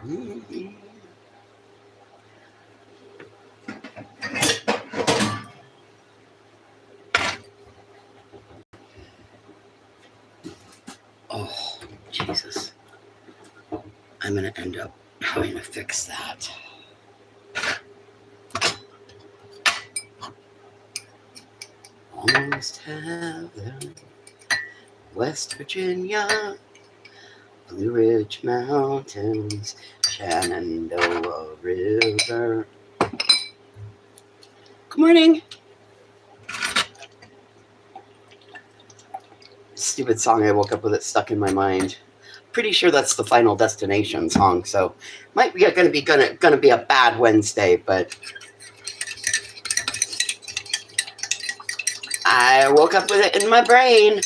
Oh, Jesus. I'm going to end up having to fix that. Almost heaven, West Virginia, Blue Ridge Mountains, Shenandoah River. Good morning. Stupid song, I woke up with it stuck in my mind. Pretty sure that's the Final Destination song, so might be gonna be a bad Wednesday, but I woke up with it in my brain.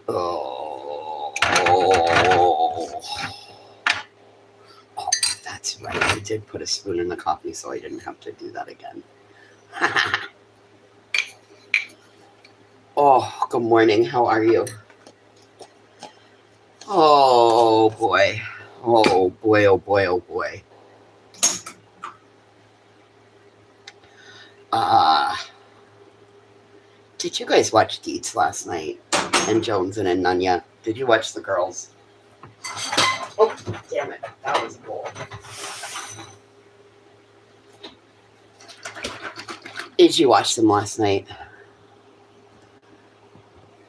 Oh, that's right. I did put a spoon in the coffee, so I didn't have to do that again. Oh, good morning. How are you? Oh boy. Oh boy, oh boy, oh boy. Did you guys watch Deets last night? And Jones and Nunya? Did you watch the girls? Oh, damn it. That was a bowl. Did you watch them last night?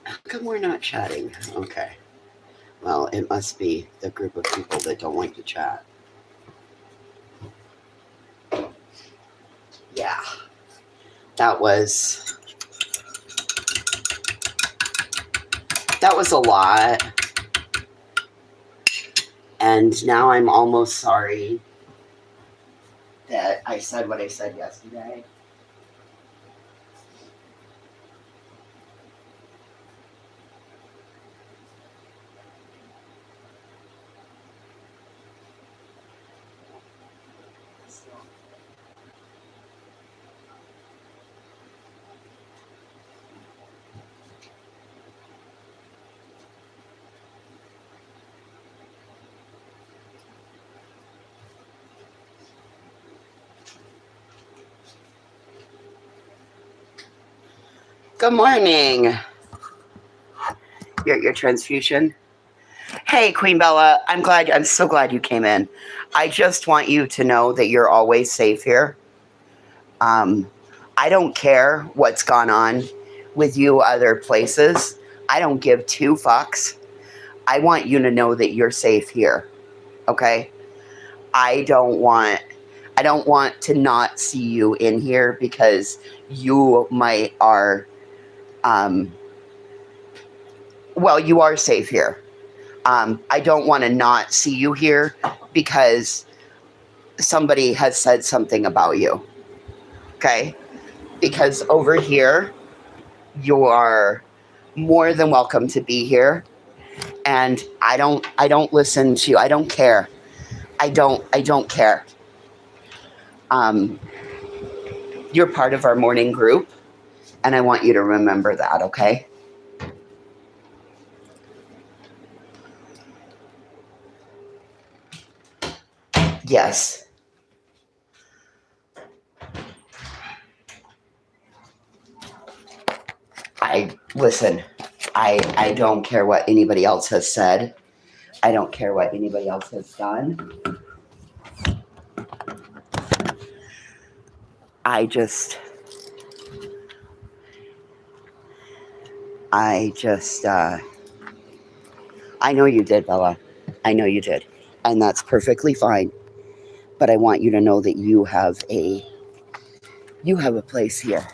How come we're not chatting? Okay. Well, it must be the group of people that don't like to chat. Yeah. That was a lot. And now I'm almost sorry that I said what I said yesterday. Good morning. Your transfusion. Hey, Queen Bella, I'm so glad you came in. I just want you to know that you're always safe here. I don't care what's gone on with you other places. I don't give two fucks. I want you to know that you're safe here. Okay? I don't want to not see you in here because you you are safe here. I don't want to not see you here because somebody has said something about you. Okay? Because over here, you are more than welcome to be here. And I don't listen to you. I don't care. I don't care. You're part of our morning group, and I want you to remember that, okay? Yes. I don't care what anybody else has said. I don't care what anybody else has done. I know you did, Bella. I know you did. And that's perfectly fine. But I want you to know that you have a place here.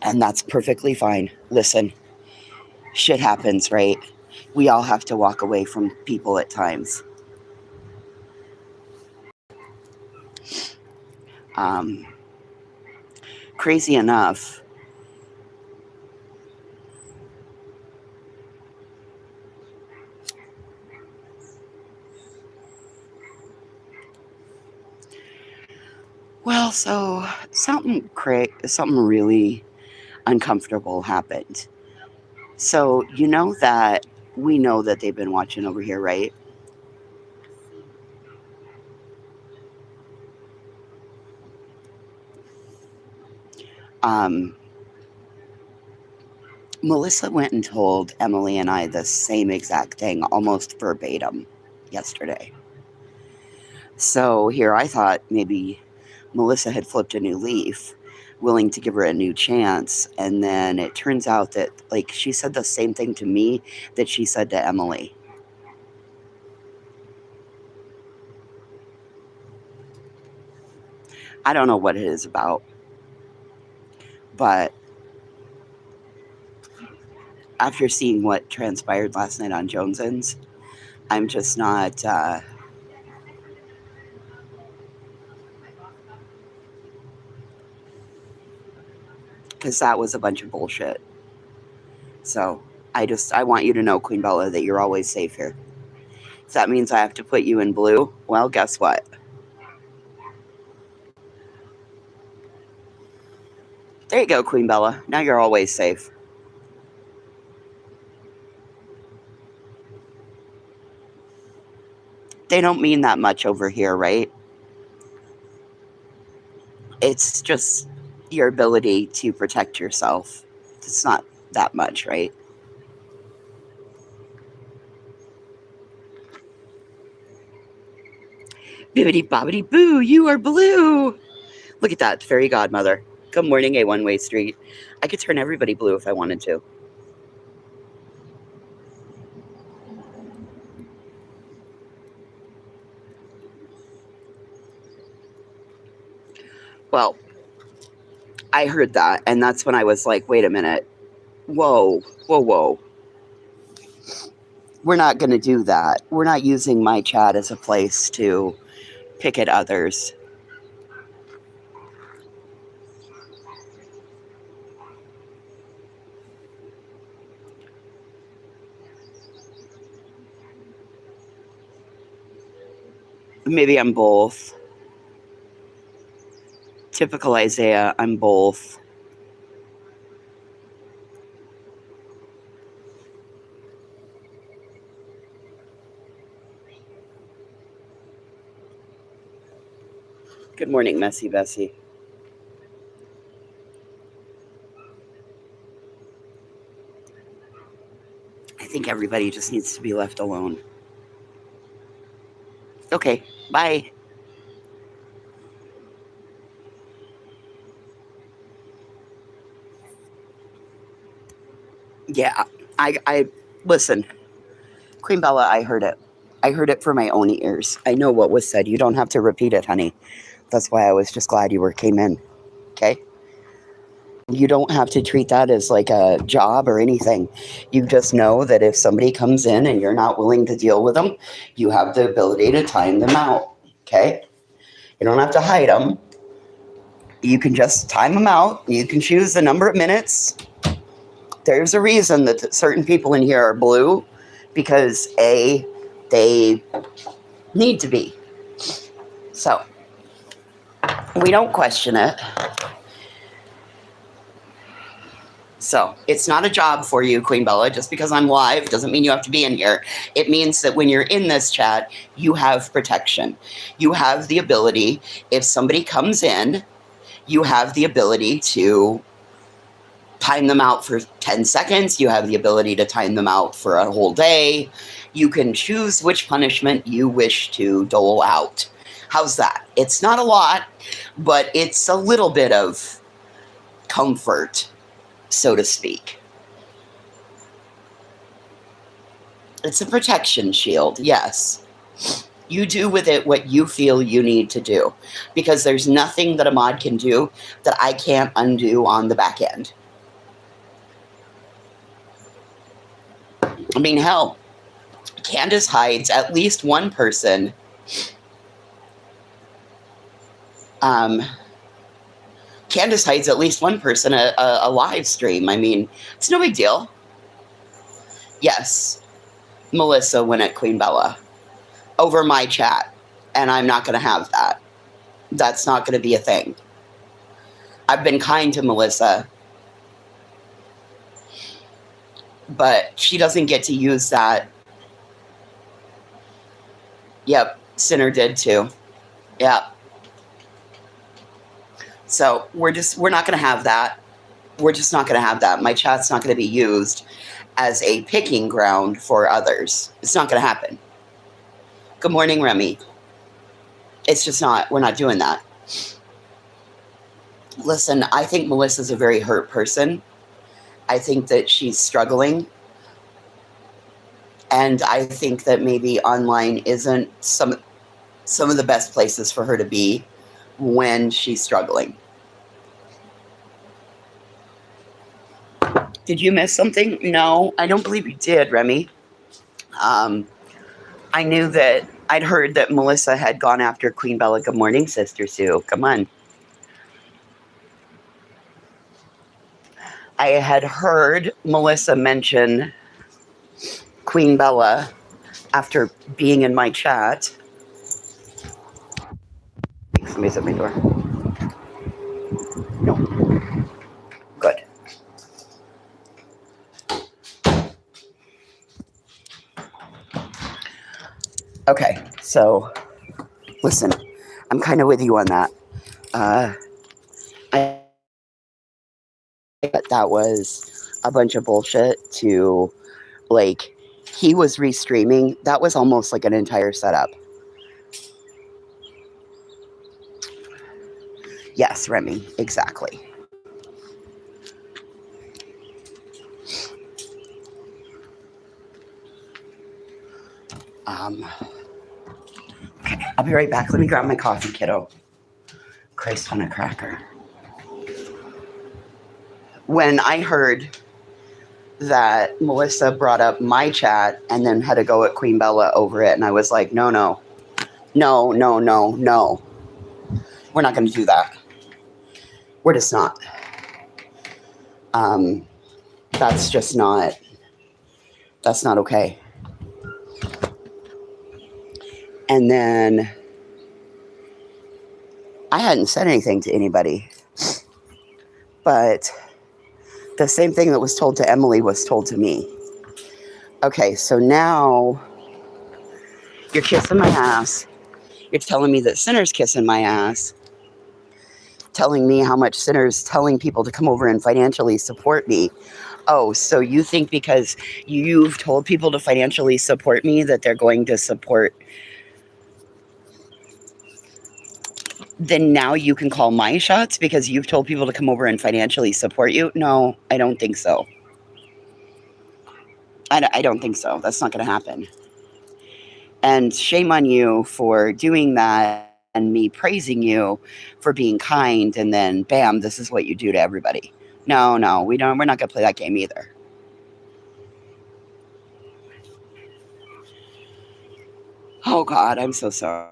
And that's perfectly fine. Listen, shit happens, right? We all have to walk away from people at times. Crazy enough, well, so something really uncomfortable happened. So, you know that we know that they've been watching over here, right? Um, Melissa went and told Emily and I the same exact thing, almost verbatim, yesterday. So here I thought maybe Melissa had flipped a new leaf, willing to give her a new chance. And then it turns out that, like, she said the same thing to me that she said to Emily. I don't know what it is about, but after seeing what transpired last night on Jonesins, I'm just not. Because that was a bunch of bullshit. So I want you to know, Queen Bella, that you're always safe here. If that means I have to put you in blue, well, guess what? There you go, Queen Bella. Now you're always safe. They don't mean that much over here, right? It's just your ability to protect yourself. It's not that much, right? Bibbidi bobbidi boo, you are blue. Look at that, fairy godmother. Good morning, A One Way Street. I could turn everybody blue if I wanted to. Well, I heard that, and that's when I was like, wait a minute. Whoa, whoa, whoa. We're not going to do that. We're not using my chat as a place to pick at others. Maybe I'm both. Typical Isaiah, I'm both. Good morning, Messy Bessie. I think everybody just needs to be left alone. Okay, bye. Yeah, I listen, Queen Bella, I heard it. I heard it for my own ears. I know what was said. You don't have to repeat it, honey. That's why I was just glad you came in. Okay? You don't have to treat that as like a job or anything. You just know that if somebody comes in and you're not willing to deal with them, you have the ability to time them out. Okay? You don't have to hide them. You can just time them out. You can choose the number of minutes. There's a reason that certain people in here are blue because A, they need to be. So, we don't question it. So, it's not a job for you, Queen Bella. Just because I'm live doesn't mean you have to be in here. It means that when you're in this chat, you have protection. You have the ability, if somebody comes in, you have the ability to time them out for 10 seconds. You have the ability to time them out for a whole day. You can choose which punishment you wish to dole out. How's that? It's not a lot, but it's a little bit of comfort, so to speak. It's a protection shield, yes. You do with it what you feel you need to do, because there's nothing that a mod can do that I can't undo on the back end. I mean, hell, Candace hides at least one person. Candace hides at least one person a live stream. I mean, it's no big deal. Yes, Melissa went at Queen Bella over my chat, and I'm not going to have that. That's not going to be a thing. I've been kind to Melissa. but she doesn't get to use that. Yep, Sinner did too. Yep. So we're not going to have that. We're just not going to have that. My chat's not going to be used as a picking ground for others. It's not going to happen. Good morning, Remy. It's just not. We're not doing that. Listen, I think Melissa's a very hurt person. I think that she's struggling. And I think that maybe online isn't some of the best places for her to be when she's struggling. Did you miss something? No, I don't believe you did, Remy. I knew that I'd heard that Melissa had gone after Queen Bella. Good morning, Sister Sue. Come on. I had heard Melissa mention Queen Bella after being in my chat. Somebody's at my door. No. Good. Okay, so listen, I'm kind of with you on that. That was a bunch of bullshit to, like, he was restreaming. That was almost like an entire setup. Yes, Remy, exactly. Okay, I'll be right back. Let me grab my coffee, kiddo. Christ on a cracker. When I heard that Melissa brought up my chat and then had to go at Queen Bella over it, and I was like, no. We're not going to do that. We're just not. That's just not, that's not okay. And then I hadn't said anything to anybody, but the same thing that was told to Emily was told to me. Okay, so now you're kissing my ass. You're telling me that Sinner's kissing my ass. Telling me how much Sinner's telling people to come over and financially support me. Oh, so you think because you've told people to financially support me that they're going to support, then now you can call my shots because you've told people to come over and financially support you? No, I don't think so. I don't think so. That's not going to happen. And shame on you for doing that and me praising you for being kind, and then bam, this is what you do to everybody. No, we're not going to play that game either. Oh God, I'm so sorry.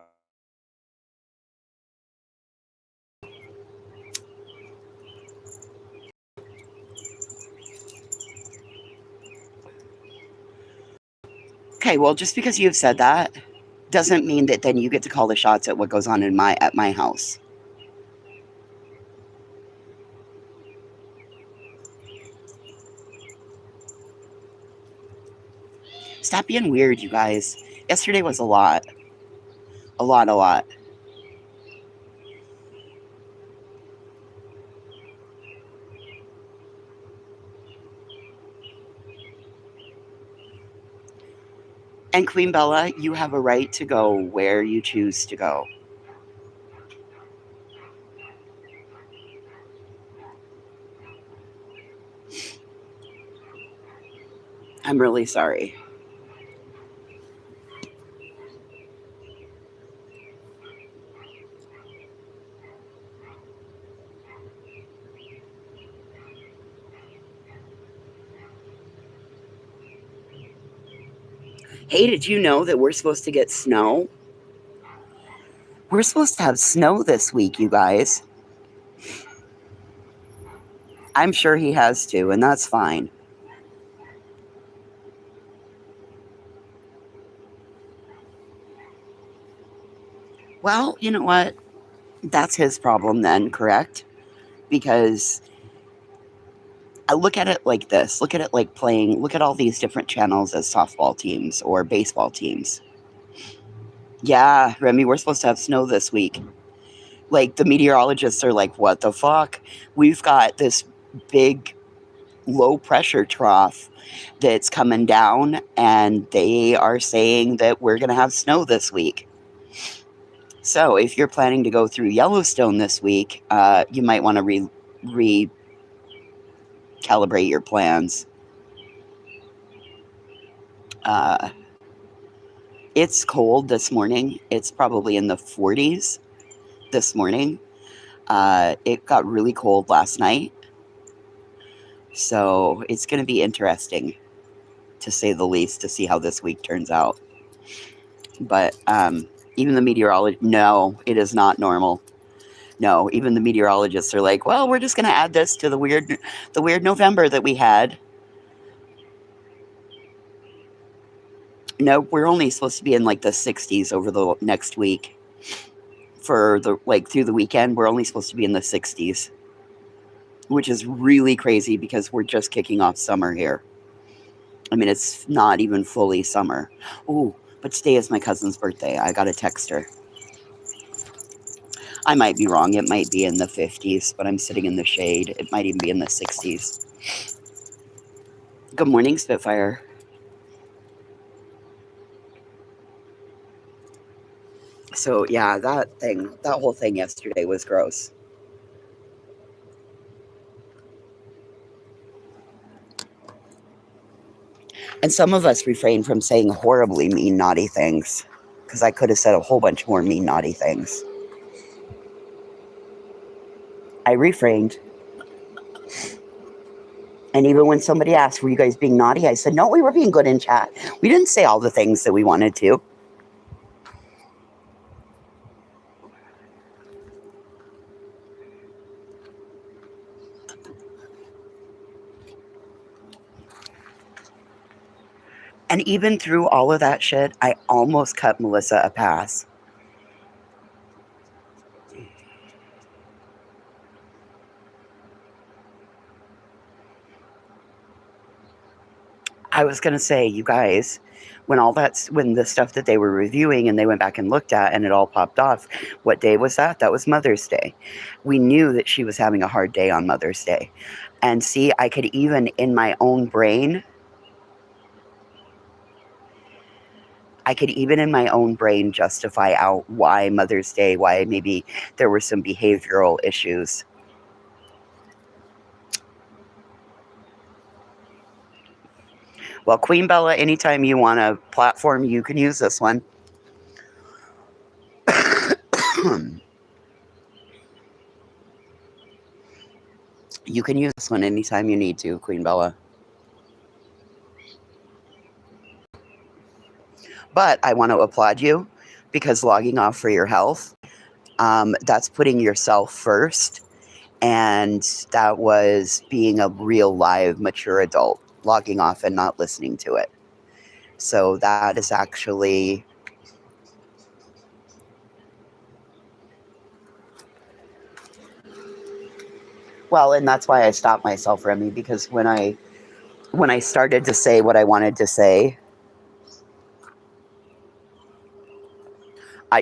Okay, well, just because you've said that doesn't mean that then you get to call the shots at what goes on at my house. Stop being weird, you guys. Yesterday was a lot. A lot. And Queen Bella, you have a right to go where you choose to go. I'm really sorry. Hey, did you know that we're supposed to get snow? We're supposed to have snow this week, you guys. I'm sure he has to, and that's fine. Well, you know what? That's his problem then, correct? Because I look at it like this. Look at it like playing. Look at all these different channels as softball teams or baseball teams. Yeah, Remy, we're supposed to have snow this week. Like, the meteorologists are like, what the fuck? We've got this big low pressure trough that's coming down, and they are saying that we're going to have snow this week. So if you're planning to go through Yellowstone this week, you might want to recalibrate your plans. It's cold this morning. It's probably in the 40s this morning. It got really cold last night. So it's going to be interesting, to say the least, to see how this week turns out. But even the meteorologist, no, it is not normal. No, even the meteorologists are like, well, we're just going to add this to the weird November that we had. No, we're only supposed to be in like the 60s over the next week. For the through the weekend, we're only supposed to be in the 60s, which is really crazy because we're just kicking off summer here. I mean, it's not even fully summer. Ooh, but today is my cousin's birthday. I got to text her. I might be wrong. It might be in the 50s, but I'm sitting in the shade. It might even be in the 60s. Good morning, Spitfire. So, yeah, that whole thing yesterday was gross. And some of us refrain from saying horribly mean, naughty things, because I could have said a whole bunch more mean, naughty things. I refrained. And even when somebody asked, were you guys being naughty? I said, no, we were being good in chat. We didn't say all the things that we wanted to. And even through all of that shit, I almost cut Melissa a pass. I was going to say, you guys, when the stuff that they were reviewing and they went back and looked at and it all popped off, what day was that? That was Mother's Day. We knew that she was having a hard day on Mother's Day. And see, I could even in my own brain justify out why Mother's Day, why maybe there were some behavioral issues. Well, Queen Bella, anytime you want a platform, you can use this one. You can use this one anytime you need to, Queen Bella. But I want to applaud you, because logging off for your health, that's putting yourself first. And that was being a real, live, mature adult, logging off and not listening to it. So that is actually... Well, and that's why I stopped myself, Remy, because when I started to say what I wanted to say...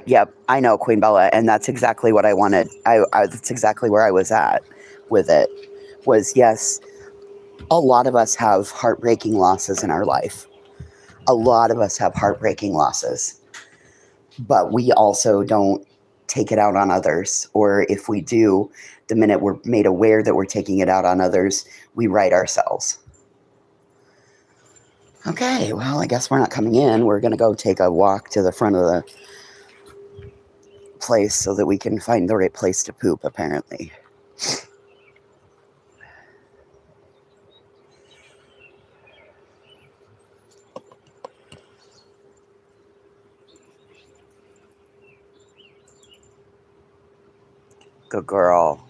Yep, I know, Queen Bella, and that's exactly what I wanted. That's exactly where I was at with it. Was, yes, a lot of us have heartbreaking losses in our life. A lot of us have heartbreaking losses. But we also don't take it out on others. Or if we do, the minute we're made aware that we're taking it out on others, we right ourselves. Okay, well, I guess we're not coming in. We're going to go take a walk to the front of the place so that we can find the right place to poop, apparently. Good girl.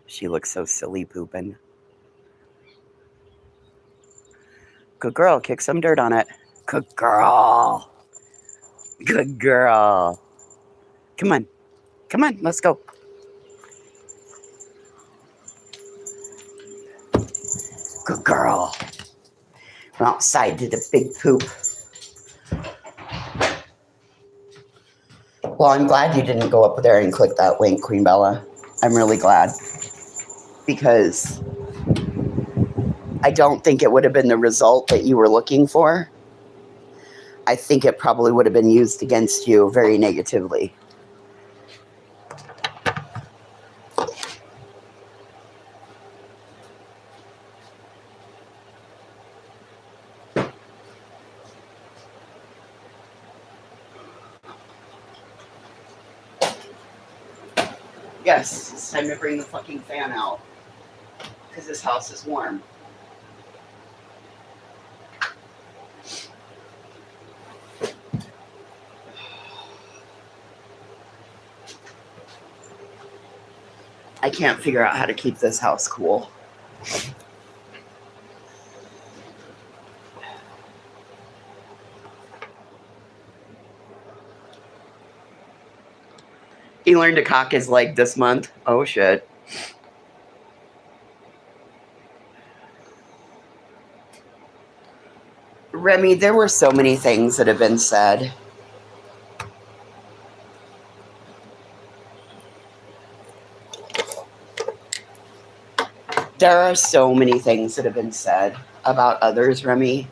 She looks so silly pooping. Good girl. Kick some dirt on it. Good girl. Good girl. Come on. Come on, let's go. Good girl. Went outside, did a big poop. Well, I'm glad you didn't go up there and click that link, Queen Bella. I'm really glad. Because I don't think it would have been the result that you were looking for. I think it probably would have been used against you very negatively. Yes, it's time to bring the fucking fan out. Because this house is warm. I can't figure out how to keep this house cool. He learned to cock his leg this month. Oh, shit. Remy, there were so many things that have been said. There are so many things that have been said about others, Remy.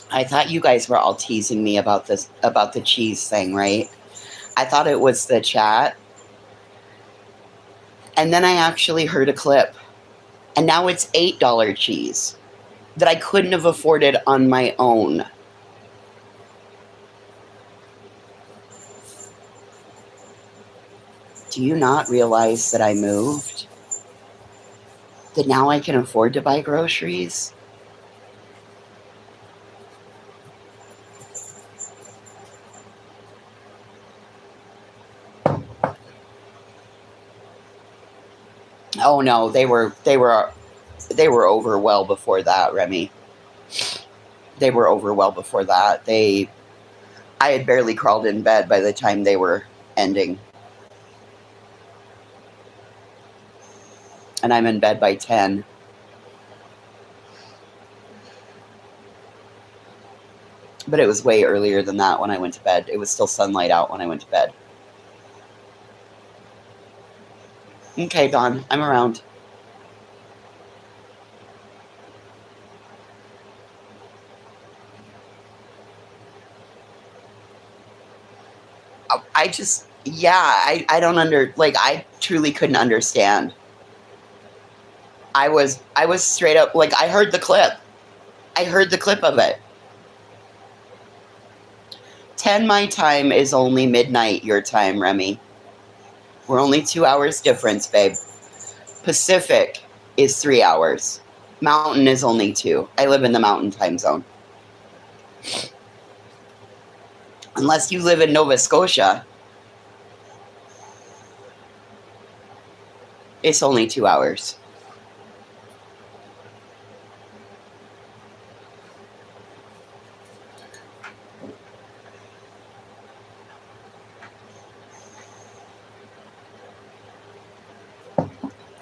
I thought you guys were all teasing me about this, about the cheese thing, right? I thought it was the chat. And then I actually heard a clip. And now it's $8 cheese that I couldn't have afforded on my own. Do you not realize that I moved? That now I can afford to buy groceries? Oh no, they were over well before that, Remy. They were over well before that. I had barely crawled in bed by the time they were ending. And I'm in bed by 10. But it was way earlier than that when I went to bed. It was still sunlight out when I went to bed. Okay, Dawn, I'm around. I don't I truly couldn't understand. I was straight up, like, I heard the clip. I heard the clip of it. 10 my time is only midnight your time, Remy. We're only 2 hours difference, babe. Pacific is 3 hours. Mountain is only 2. I live in the mountain time zone. Unless you live in Nova Scotia, it's only 2 hours.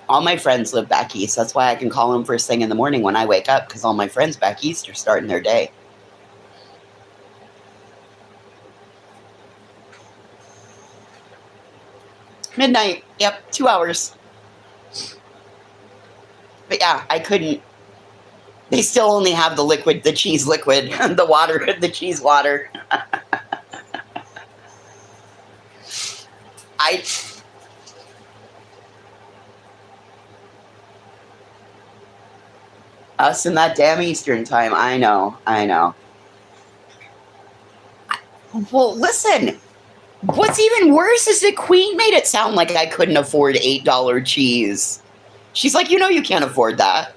All my friends live back east. That's why I can call them first thing in the morning when I wake up, because all my friends back east are starting their day. Midnight. Yep, 2 hours. But yeah, I couldn't. They still only have the liquid, the cheese liquid, the water, the cheese water. Us in that damn Eastern time. I know. Well, listen. What's even worse is that Queen made it sound like I couldn't afford $8 cheese. She's like, you can't afford that.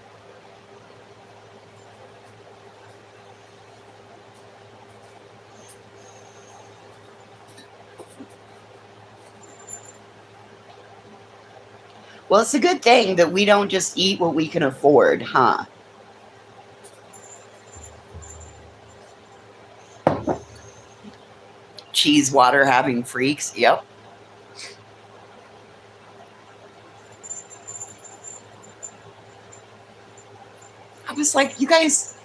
Well, it's a good thing that we don't just eat what we can afford, huh? Cheese water having freaks. Yep. I was like, you guys,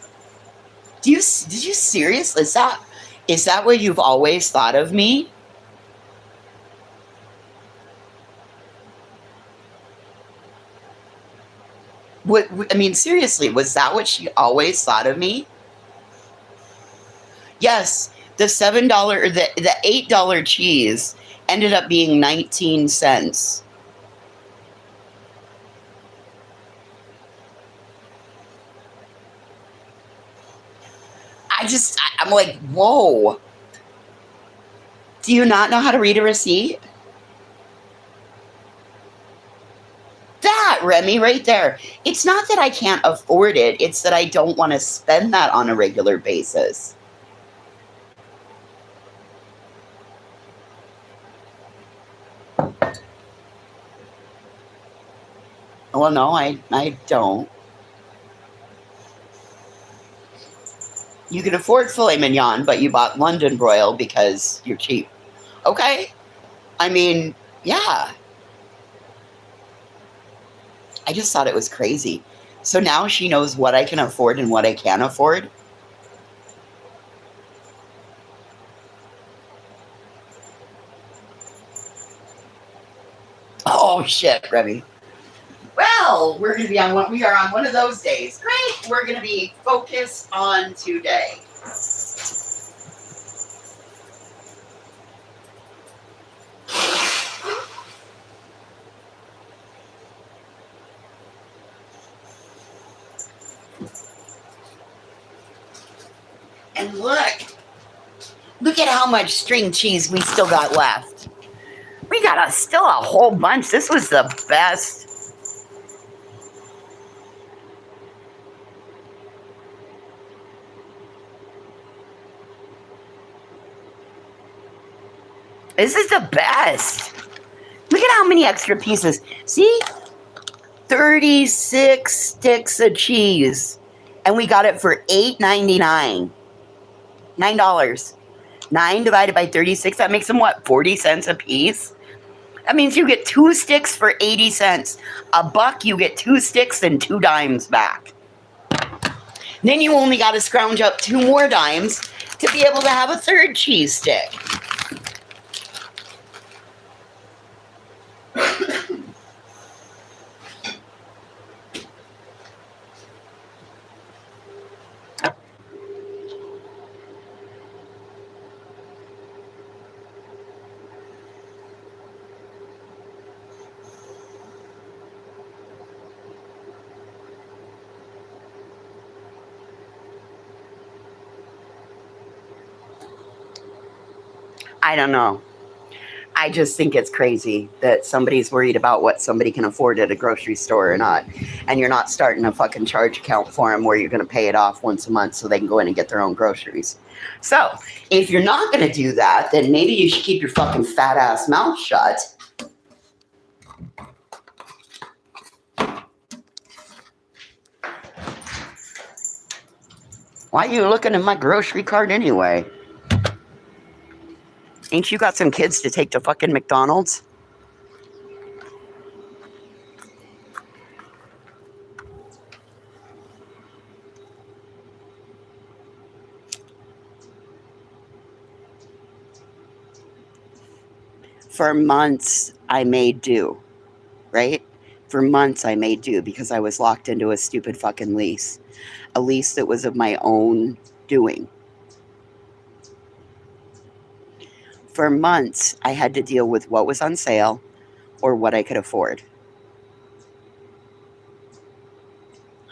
did you seriously? Is that what you've always thought of me? What I mean, seriously, was that what she always thought of me? Yes, the $7 or the $8 cheese ended up being 19 cents. I'm like, whoa. Do you not know how to read a receipt? That, Remy, right there. It's not that I can't afford it, it's that I don't want to spend that on a regular basis. Well, no, I don't. You can afford filet mignon, but you bought London broil because you're cheap. Okay. I mean, yeah. I just thought it was crazy. So now she knows what I can afford and what I can't afford. Oh shit, Remy. Well, we are on one of those days. Great. We're gonna be focused on today. And look at how much string cheese we still got left. We got still a whole bunch. This was the best. This is the best. Look at how many extra pieces. See? 36 sticks of cheese. And we got it for $8.99. $9. 9 divided by 36, that makes them what? 40 cents a piece? That means you get 2 sticks for 80 cents. $1, you get 2 sticks and 2 dimes back. Then you only got to scrounge up 2 more dimes to be able to have a third cheese stick. I don't know. I just think it's crazy that somebody's worried about what somebody can afford at a grocery store or not. And you're not starting a fucking charge account for them where you're going to pay it off once a month so they can go in and get their own groceries. So if you're not going to do that, then maybe you should keep your fucking fat ass mouth shut. Why are you looking at my grocery cart anyway? Ain't you got some kids to take to fucking McDonald's? For months, I made do, right? For months, I made do because I was locked into a stupid fucking lease. A lease that was of my own doing. For months, I had to deal with what was on sale or what I could afford.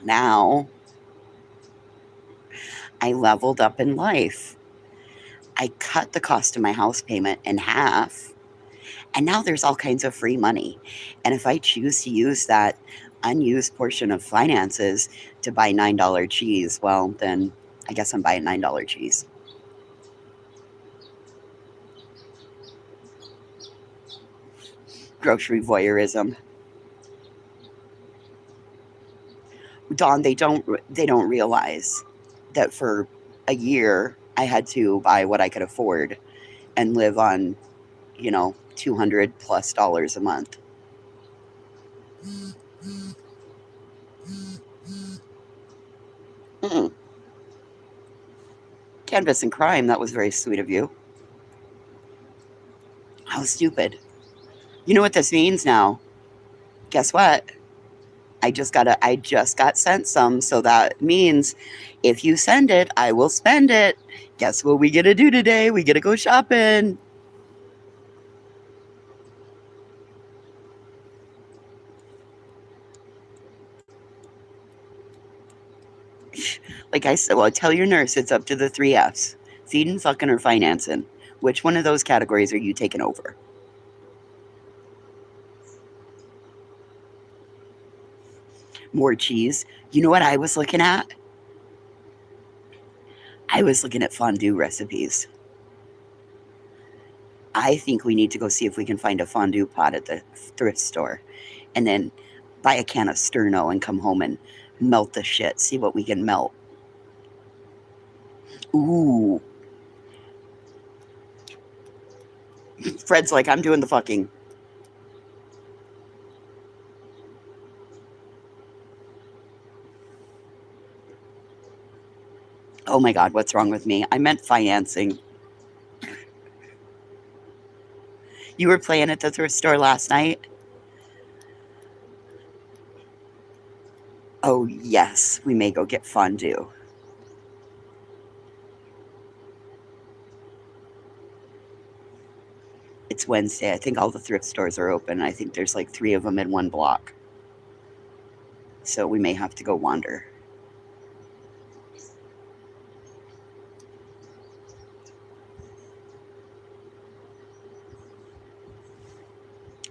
Now, I leveled up in life. I cut the cost of my house payment in half, and now there's all kinds of free money. And if I choose to use that unused portion of finances to buy $9 cheese, well, then I guess I'm buying $9 cheese. Grocery voyeurism. Dawn, they don't realize that for a year I had to buy what I could afford and live on, $200+ a month. Mm-mm. Canvas and crime, that was very sweet of you. How stupid. You know what this means now? Guess what? I just got sent some, so that means if you send it, I will spend it. Guess what we get to do today? We get to go shopping. Like I said, well, tell your nurse it's up to the 3 Fs. Feeding, fucking, or financing. Which one of those categories are you taking over? More cheese. You know what I was looking at? I was looking at fondue recipes. I think we need to go see if we can find a fondue pot at the thrift store and then buy a can of Sterno and come home and melt the shit. See what we can melt. Ooh. Fred's like, I'm doing the fucking. Oh my God, what's wrong with me? I meant financing. You were playing at the thrift store last night? Oh, yes, we may go get fondue. It's Wednesday. I think all the thrift stores are open. I think there's like 3 of them in one block. So we may have to go wander.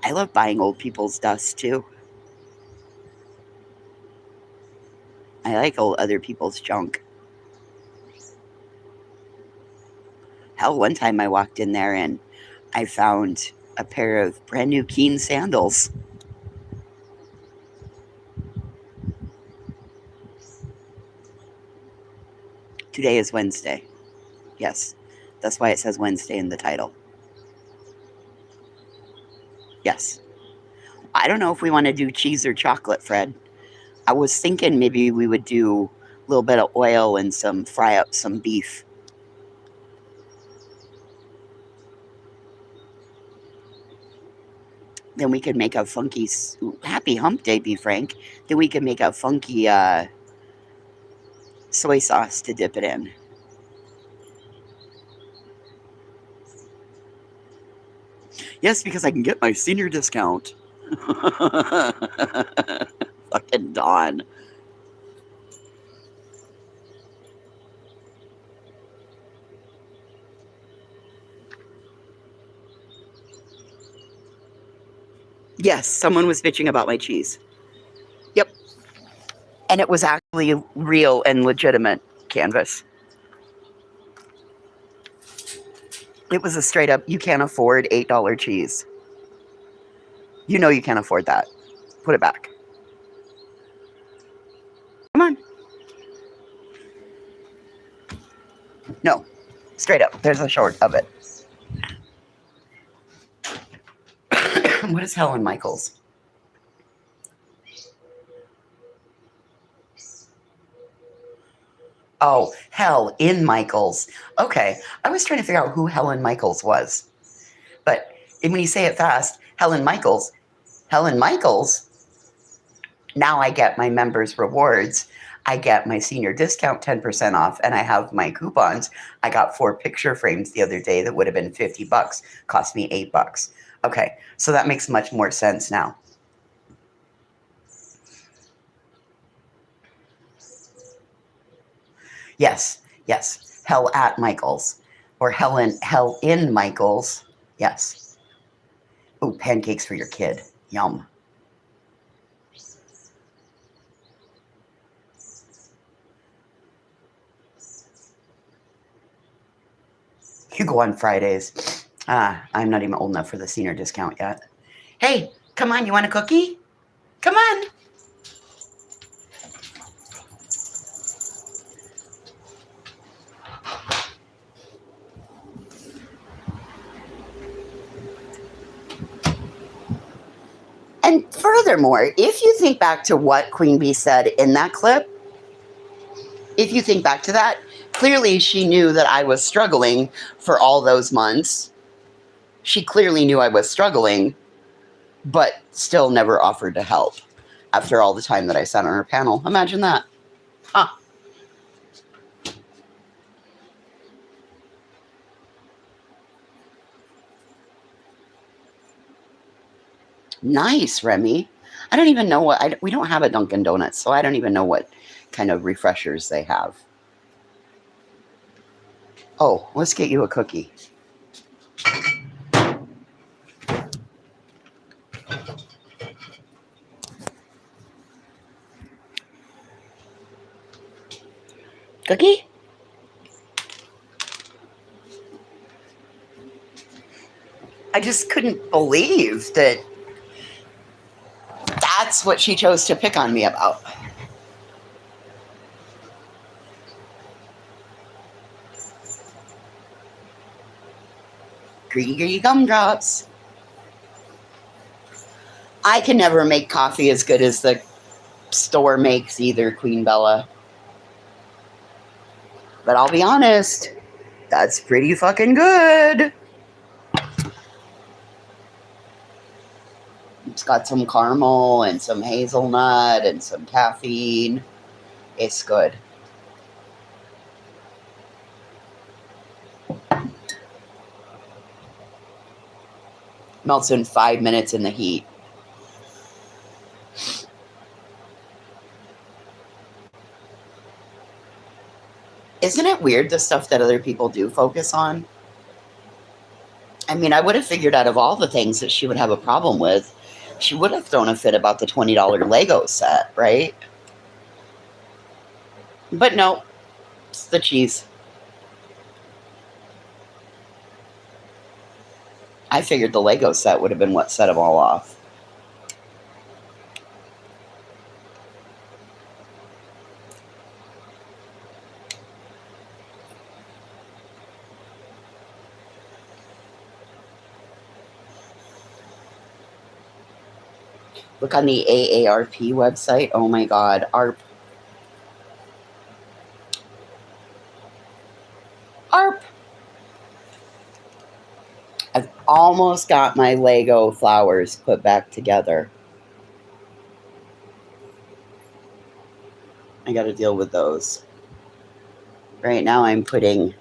I love buying old people's dust too. I like other people's junk. Hell, one time I walked in there and I found a pair of brand new Keen sandals. Today is Wednesday. Yes, that's why it says Wednesday in the title. Yes. I don't know if we want to do cheese or chocolate, Fred. I was thinking maybe we would do a little bit of oil and fry up some beef. Then we could make a funky, happy hump day, be frank. Then we could make a funky soy sauce to dip it in. Yes, because I can get my senior discount. Fucking Dawn. Yes, someone was bitching about my cheese. Yep. And it was actually real and legitimate Canvas. It was a straight up, you can't afford $8 cheese. You know you can't afford that. Put it back. Come on. No, straight up. There's a short of it. What is Helen Michaels? Oh, Hell in Michaels. Okay. I was trying to figure out who Helen Michaels was. But when you say it fast, Helen Michaels, now I get my members' rewards. I get my senior discount 10% off, and I have my coupons. I got 4 picture frames the other day that would have been $50, cost me $8. Okay, so that makes much more sense now. Yes, Hell at Michaels or Hell in Michaels. Yes. Oh, pancakes for your kid. Yum. You go on Fridays. I'm not even old enough for the senior discount yet. Hey, come on, you want a cookie? Come on. And furthermore, if you think back to what Queen Bee said in that clip, if you think back to that, clearly she knew that I was struggling for all those months. She clearly knew I was struggling, but still never offered to help after all the time that I sat on her panel. Imagine that. Huh. Nice, Remy. I don't even know what, we don't have a Dunkin' Donuts, so I don't even know what kind of refreshers they have. Oh, let's get you a cookie. Cookie? I just couldn't believe that that's what she chose to pick on me about. Greedy gumdrops. I can never make coffee as good as the store makes either, Queen Bella. But I'll be honest, that's pretty fucking good. It's got some caramel and some hazelnut and some caffeine. It's good. Melts in 5 minutes in the heat. Isn't it weird, the stuff that other people do focus on? I mean, I would have figured out of all the things that she would have a problem with, she would have thrown a fit about the $20 Lego set, right? But no, it's the cheese. I figured the Lego set would have been what set them all off. Look on the AARP website. Oh my God, ARP. ARP. I've almost got my Lego flowers put back together. I got to deal with those. Right now I'm putting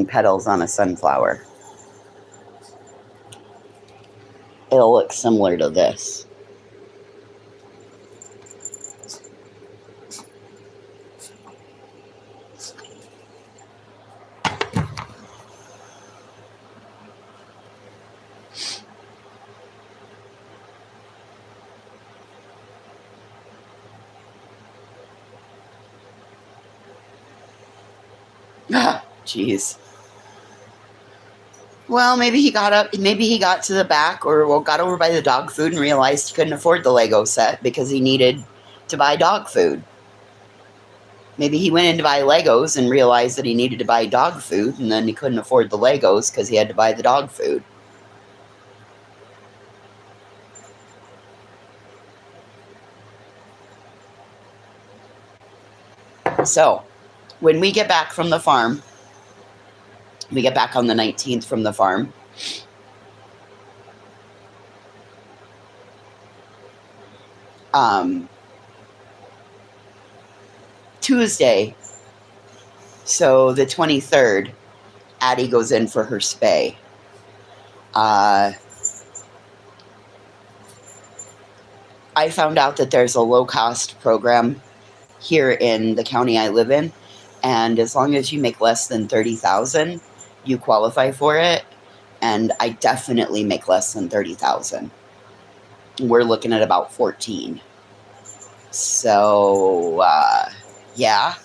petals on a sunflower. It'll look similar to this. Jeez. Well, maybe he got up, maybe he got to the back or got over by the dog food and realized he couldn't afford the Lego set because he needed to buy dog food. Maybe he went in to buy Legos and realized that he needed to buy dog food, and then he couldn't afford the Legos because he had to buy the dog food. So, when we get back from the farm, we get back on the 19th from the farm. Tuesday, so the 23rd, Addie goes in for her spay. I found out that there's a low-cost program here in the county I live in, and as long as you make less than $30,000, you qualify for it. And I definitely make less than $30,000. We're looking at about 14. So, yeah,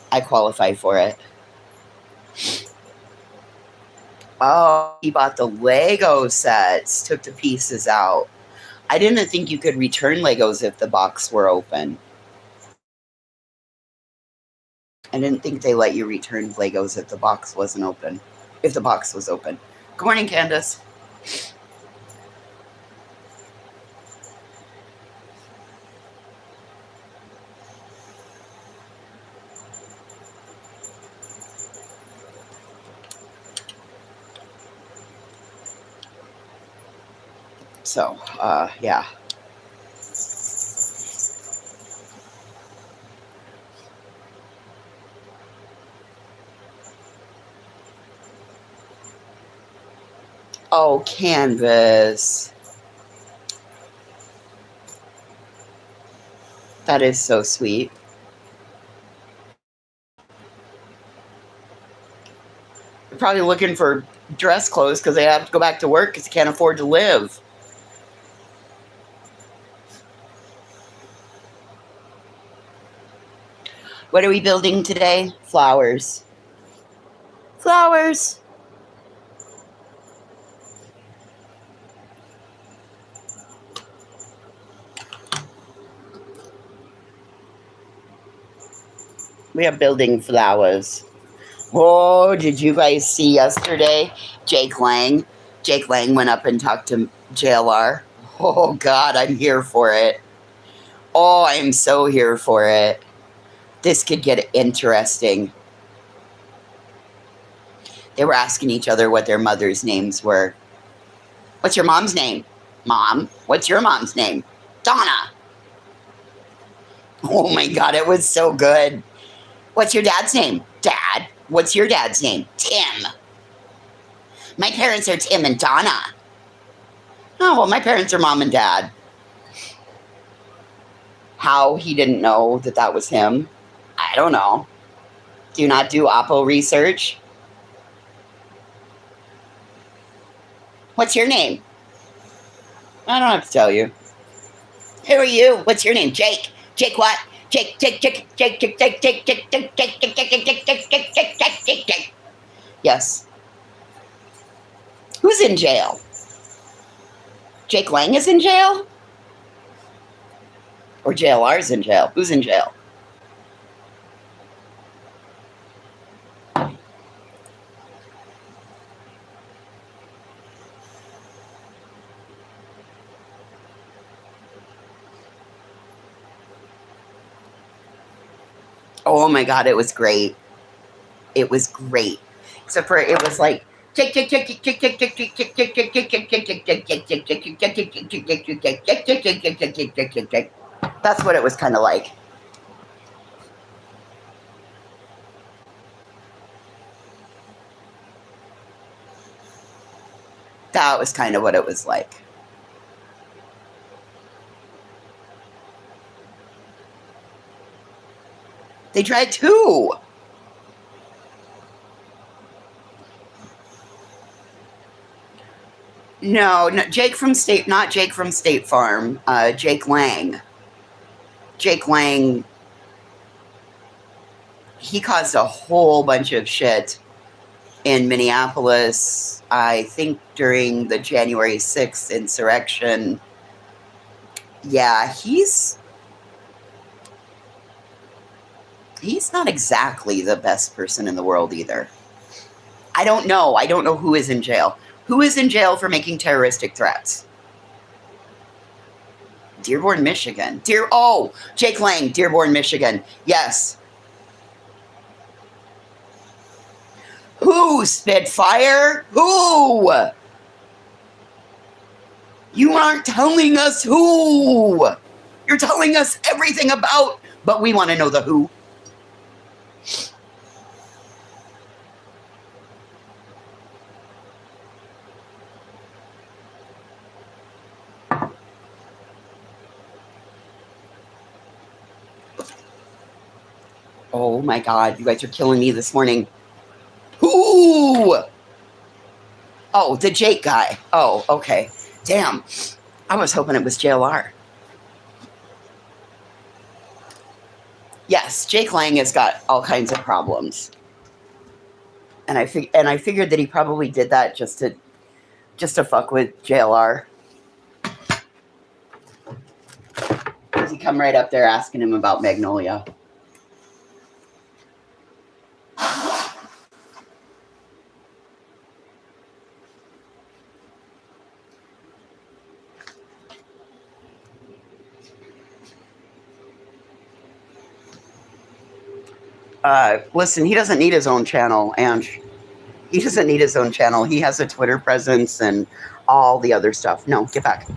I qualify for it. Oh, he bought the Lego sets, took the pieces out. I didn't think you could return Legos if the box were open. I didn't think they let you return Legos if the box wasn't open. If the box was open. Good morning, Candace. So, yeah. Oh, Canvas. That is so sweet. They're probably looking for dress clothes because they have to go back to work because they can't afford to live. What are we building today? Flowers. Flowers. We are building flowers. Oh, did you guys see yesterday? Jake Lang. Jake Lang went up and talked to JLR. Oh, God, I'm here for it. Oh, I'm so here for it. This could get interesting. They were asking each other what their mother's names were. What's your mom's name? Mom. What's your mom's name? Donna. Oh, my God, it was so good. What's your dad's name? Dad. What's your dad's name? Tim. My parents are Tim and Donna. Oh, well, my parents are mom and dad. How he didn't know that that was him, I don't know. Do you not do Oppo research? What's your name? I don't have to tell you. Who are you? What's your name? Jake. Jake what? Jake. Yes. Who's in jail? Jake Lang is in jail? Or JLR's in jail? Who's in jail? Oh my God, it was great. It was great. Except for it was like that's what it was kind of like. That was kind of what it was like. They tried too. No, Jake from State, not Jake from State Farm. Jake Lang. Jake Lang. He caused a whole bunch of shit in Minneapolis. I think during the January 6th insurrection. Yeah, he's not exactly the best person in the world either. I don't know. I don't know who is in jail. Who is in jail for making terroristic threats? Dearborn, Michigan. Jake Lang, Dearborn, Michigan. Yes. Who, Spitfire? Who? You aren't telling us who. You're telling us everything about, but we want to know the who. Oh my God, you guys are killing me this morning. Who? Oh, the Jake guy. Oh, okay. Damn. I was hoping it was JLR. Yes, Jake Lang has got all kinds of problems. And I figured that he probably did that just to fuck with JLR. Because he come right up there asking him about Magnolia. Listen, he doesn't need his own channel, and He doesn't need his own channel. He has a Twitter presence and all the other stuff. No, get back.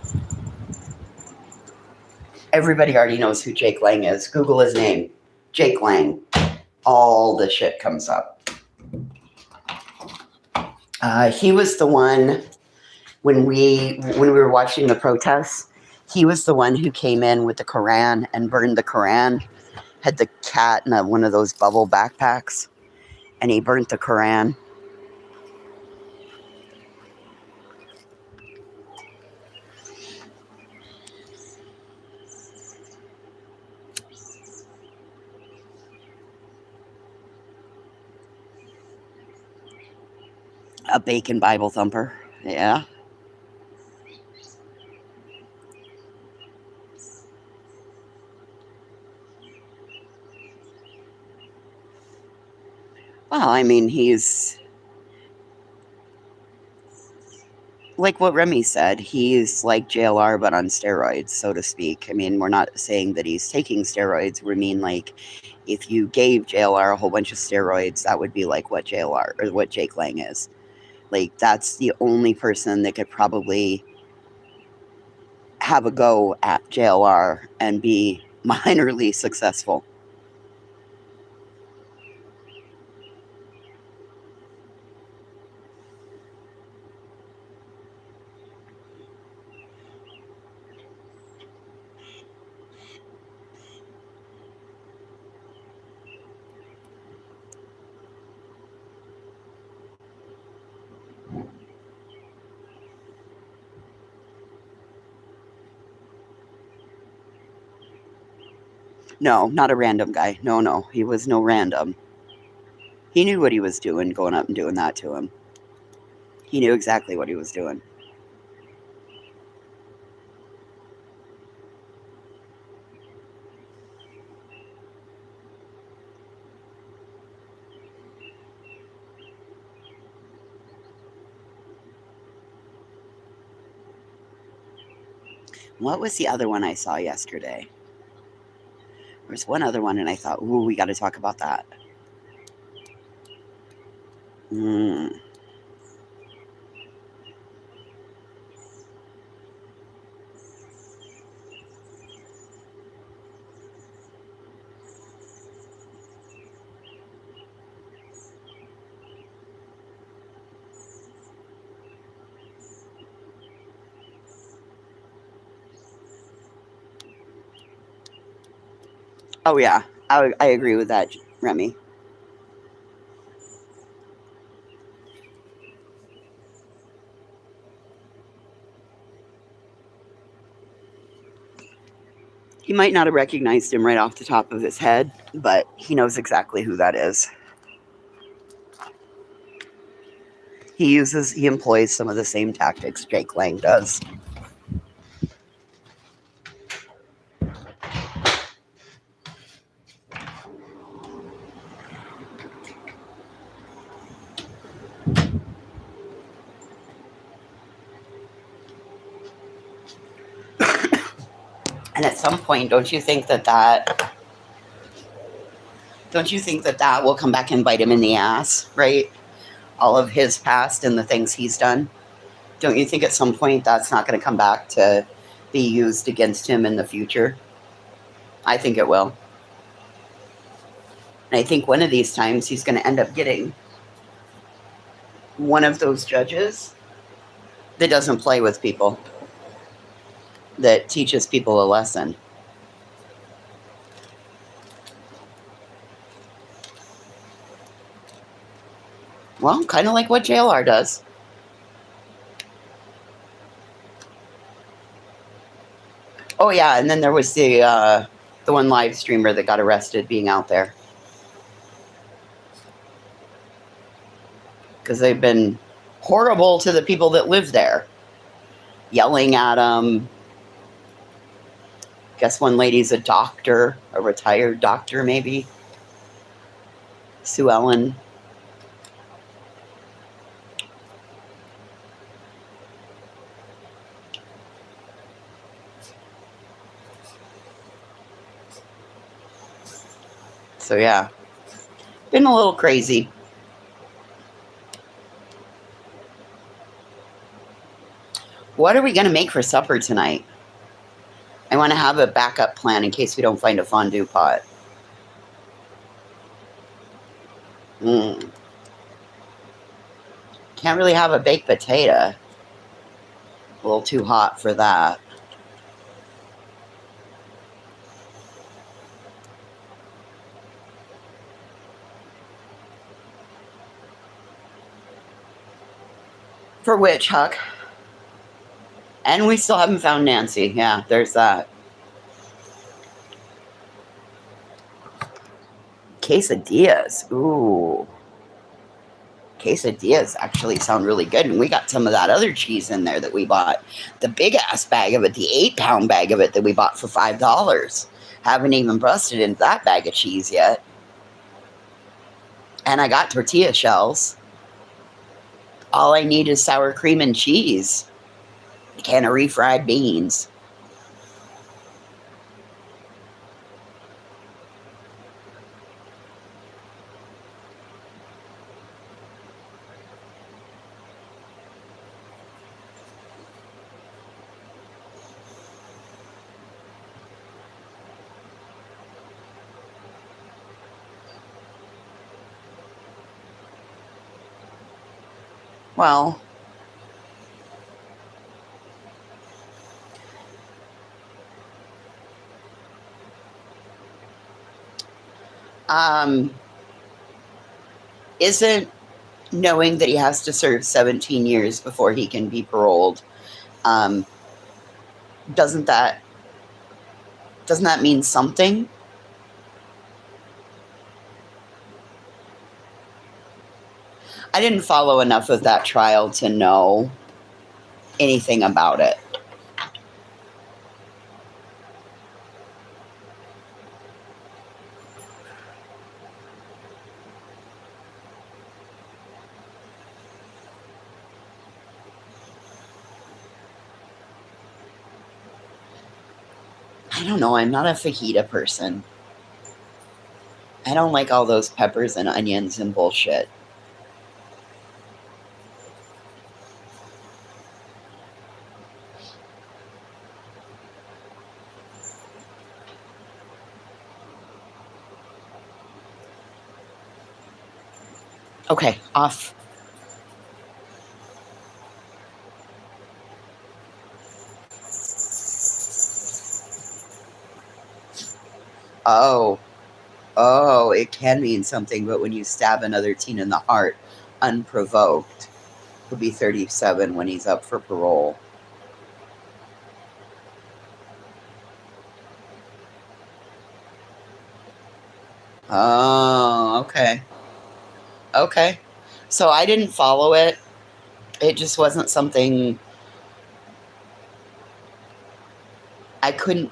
Everybody already knows who Jake Lang is. Google his name, Jake Lang. All the shit comes up. He was the one when we were watching the protests. He was the one who came in with the Quran and burned the Quran. Had the cat in one of those bubble backpacks, and he burnt the Quran. A bacon Bible thumper. Yeah. Well, I mean, he's like what Remy said. He's like JLR, but on steroids, so to speak. I mean, we're not saying that he's taking steroids. We mean, like, if you gave JLR a whole bunch of steroids, that would be like what JLR or what Jake Lang is. Like, that's the only person that could probably have a go at JLR and be minorly successful. No, not a random guy. No. He was no random. He knew what he was doing, going up and doing that to him. He knew exactly what he was doing. What was the other one I saw yesterday? There was one other one, and I thought, ooh, we got to talk about that. Oh, yeah. I agree with that, Remy. He might not have recognized him right off the top of his head, but he knows exactly who that is. He employs some of the same tactics Jake Lang does. And at some point, don't you think that will come back and bite him in the ass, right? All of his past and the things he's done. Don't you think at some point that's not going to come back to be used against him in the future? I think it will. And I think one of these times he's going to end up getting one of those judges that doesn't play with people, that teaches people a lesson. Well, kind of like what JLR does. Oh, yeah, and then there was the one live streamer that got arrested being out there. Because they've been horrible to the people that live there. Yelling at them. Guess one lady's a doctor, a retired doctor maybe. Sue Ellen. So yeah, been a little crazy. What are we going to make for supper tonight? I want to have a backup plan in case we don't find a fondue pot. Can't really have a baked potato. A little too hot for that. For which, Huck? And we still haven't found Nancy. Yeah, there's that. Quesadillas. Ooh. Quesadillas actually sound really good. And we got some of that other cheese in there that we bought. The big ass bag of it, the 8-pound bag of it that we bought for $5. Haven't even busted into that bag of cheese yet. And I got tortilla shells. All I need is sour cream and cheese. A can of refried beans. Well, isn't knowing that he has to serve 17 years before he can be paroled, doesn't that mean something? I didn't follow enough of that trial to know anything about it. I don't know. I'm not a fajita person. I don't like all those peppers and onions and bullshit. Okay, off. Oh, it can mean something, but when you stab another teen in the heart unprovoked, he'll be 37 when he's up for parole. Oh, okay. Okay. So I didn't follow it. It just wasn't something I couldn't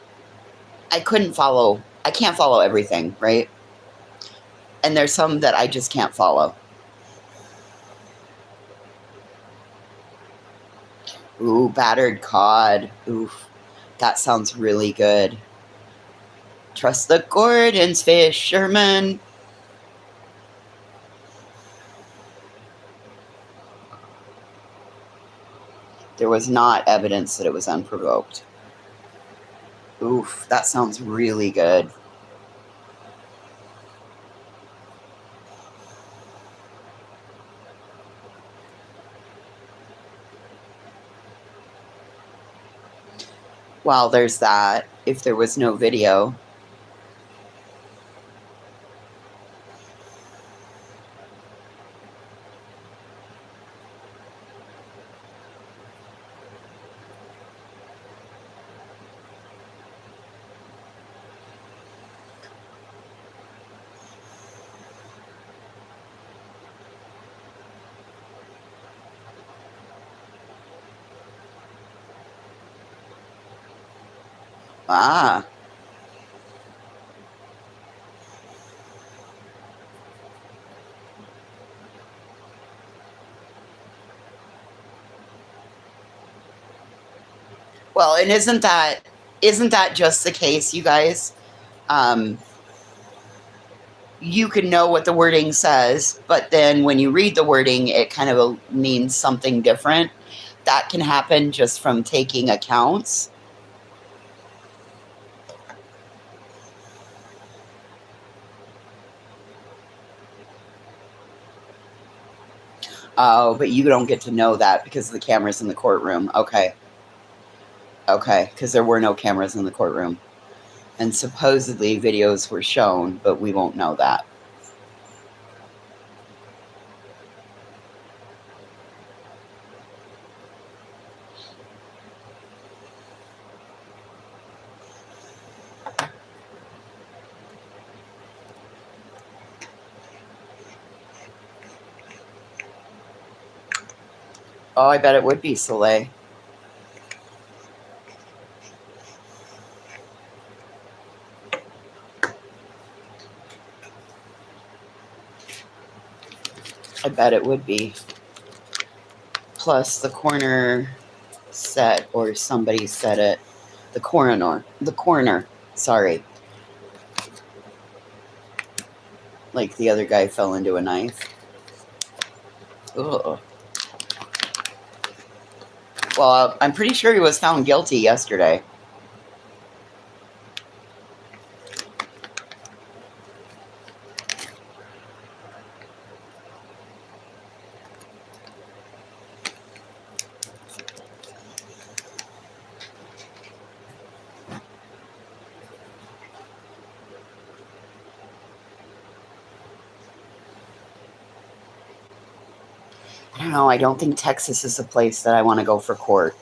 follow. I can't follow everything, right? And there's some that I just can't follow. Ooh, battered cod. Oof. That sounds really good. Trust the Gordons, fisherman. There was not evidence that it was unprovoked. Oof, that sounds really good. Well, there's that. If there was no video. Ah. Well, and isn't that just the case, you guys? You can know what the wording says, but then when you read the wording, it kind of means something different. that can happen just from taking accounts. Oh, but you don't get to know that because the cameras in the courtroom. Okay. Okay, because there were no cameras in the courtroom. And supposedly videos were shown, but we won't know that. Oh, I bet it would be Soleil. I bet it would be. Plus the corner set, or somebody said it. The coroner. Sorry. Like the other guy fell into a knife. Ugh. Well, I'm pretty sure he was found guilty yesterday. I don't know. I don't think Texas is a place that I want to go for court.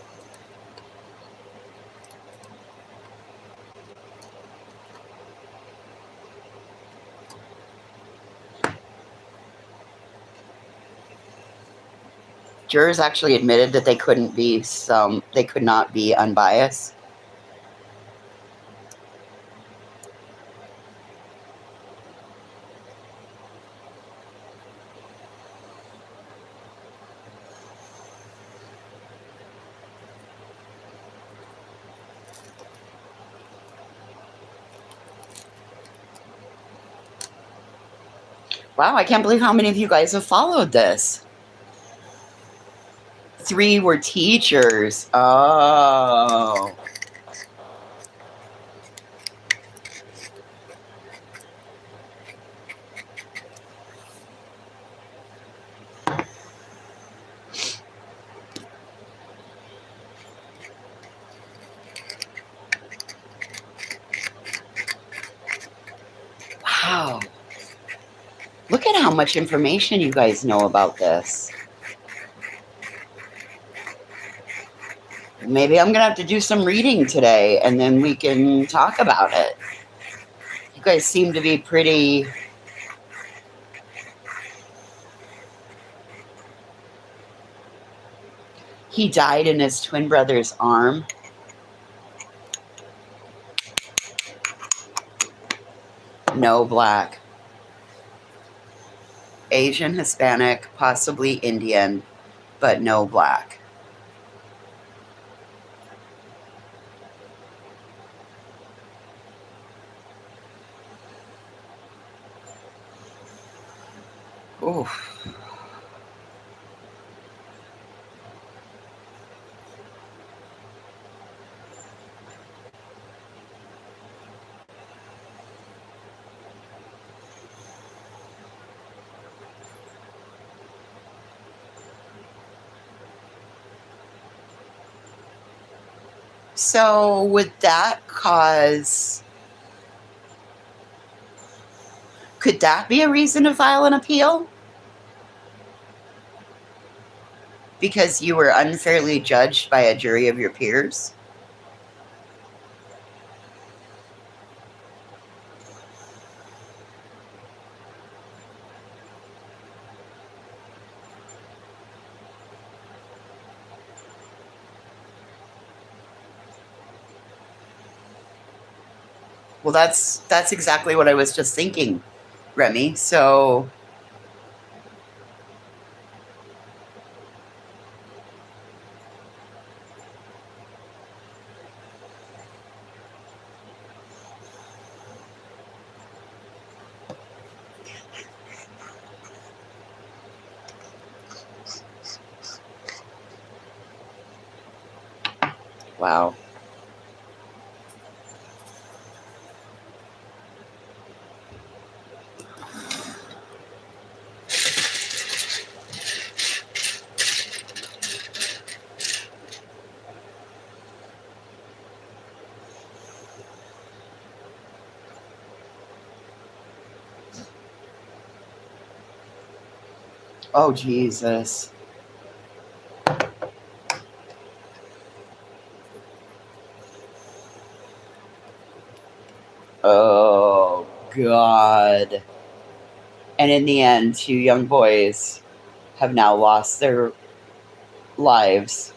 Jurors actually admitted that they could not be unbiased. Wow, I can't believe how many of you guys have followed this. 3 were teachers. Oh. Wow. Look at how much information you guys know about this. Maybe I'm going to have to do some reading today, and then we can talk about it. You guys seem to be pretty... He died in his twin brother's arm. No black. Asian, Hispanic, possibly Indian, but no black. Oof. So would that cause... Could that be a reason to file an appeal? Because you were unfairly judged by a jury of your peers? Well, that's exactly what I was just thinking, Remy. So... Wow. Oh, Jesus. Oh, God. And in the end, 2 young boys have now lost their lives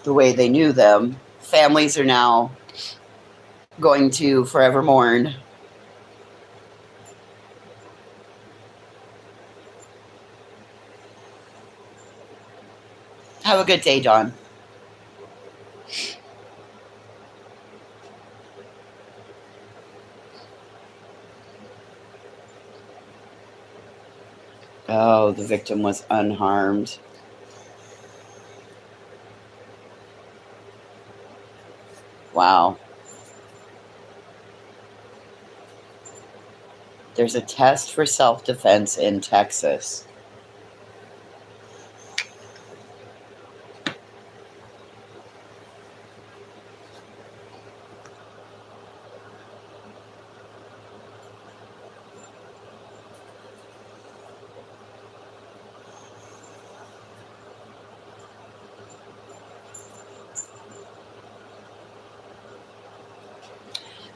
the way they knew them. Families are now going to forever mourn. Have a good day, John. Oh, the victim was unharmed. Wow. There's a test for self-defense in Texas.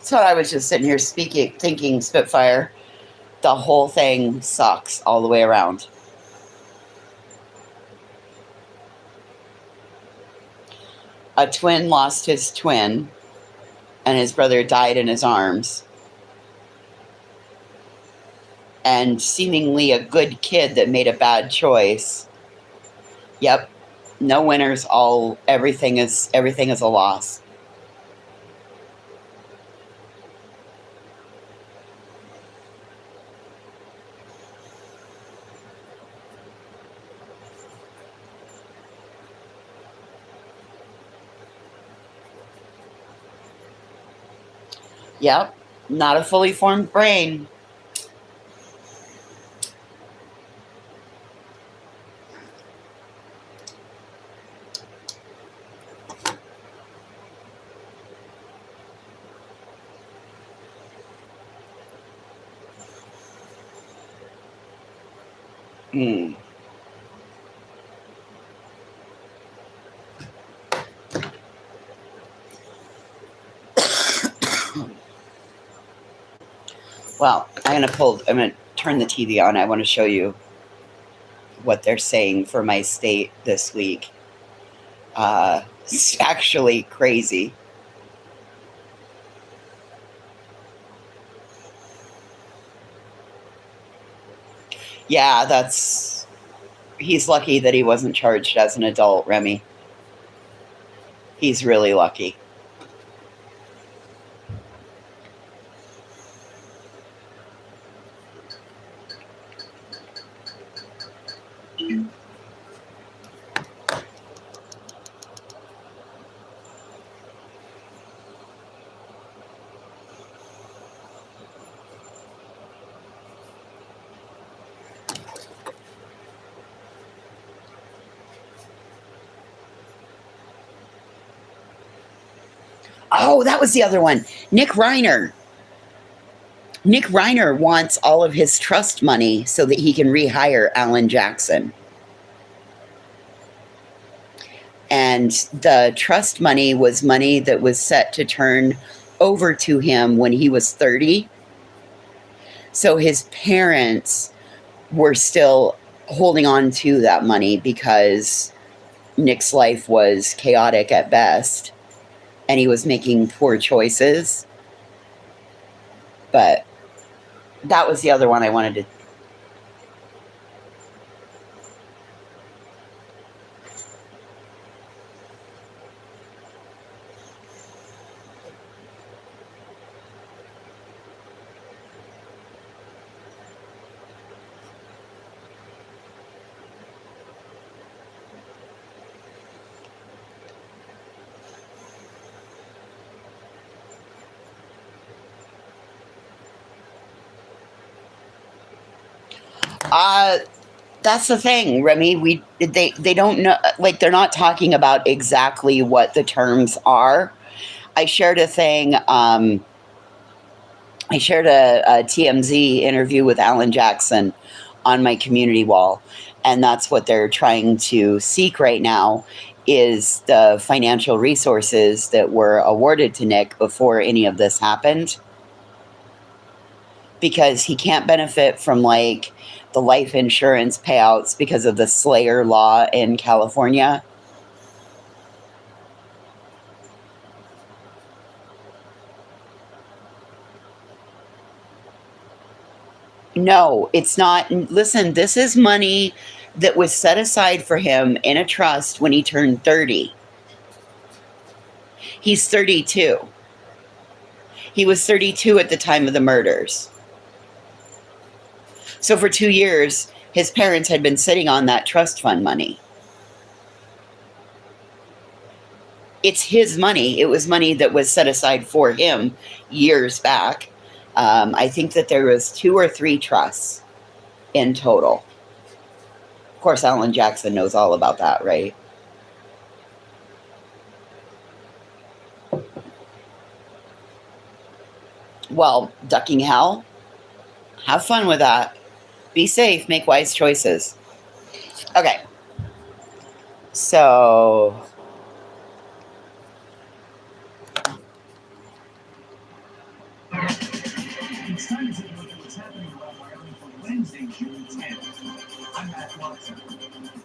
So I was just sitting here thinking, Spitfire, the whole thing sucks all the way around. A twin lost his twin, and his brother died in his arms. And seemingly a good kid that made a bad choice. Yep. No winners, everything is a loss. Yep. Not a fully formed brain. Hmm. Well, I'm going to turn the TV on. I want to show you what they're saying for my state this week. It's actually crazy. Yeah, he's lucky that he wasn't charged as an adult, Remy. He's really lucky. Oh, that was the other one. Nick Reiner. Nick Reiner wants all of his trust money so that he can rehire Alan Jackson. And the trust money was money that was set to turn over to him when he was 30. So his parents were still holding on to that money because Nick's life was chaotic at best and he was making poor choices. But that was the other one I wanted to. That's the thing, Remy. They don't know, like, they're not talking about exactly what the terms are. I shared a thing. I shared a TMZ interview with Alan Jackson on my community wall, and that's what they're trying to seek right now is the financial resources that were awarded to Nick before any of this happened, because he can't benefit from like the life insurance payouts because of the Slayer law in California. No, it's not. Listen, this is money that was set aside for him in a trust when he turned 30. He's 32. He was 32 at the time of the murders. So for 2 years, his parents had been sitting on that trust fund money. It's his money. It was money that was set aside for him years back. I think that there was 2 or 3 trusts in total. Of course, Alan Jackson knows all about that, right? Well, ducking hell, have fun with that. Be safe, make wise choices. Okay. So it's time to take a look at what's happening around Wyoming for Wednesday, June 10th. I'm Matt Watson.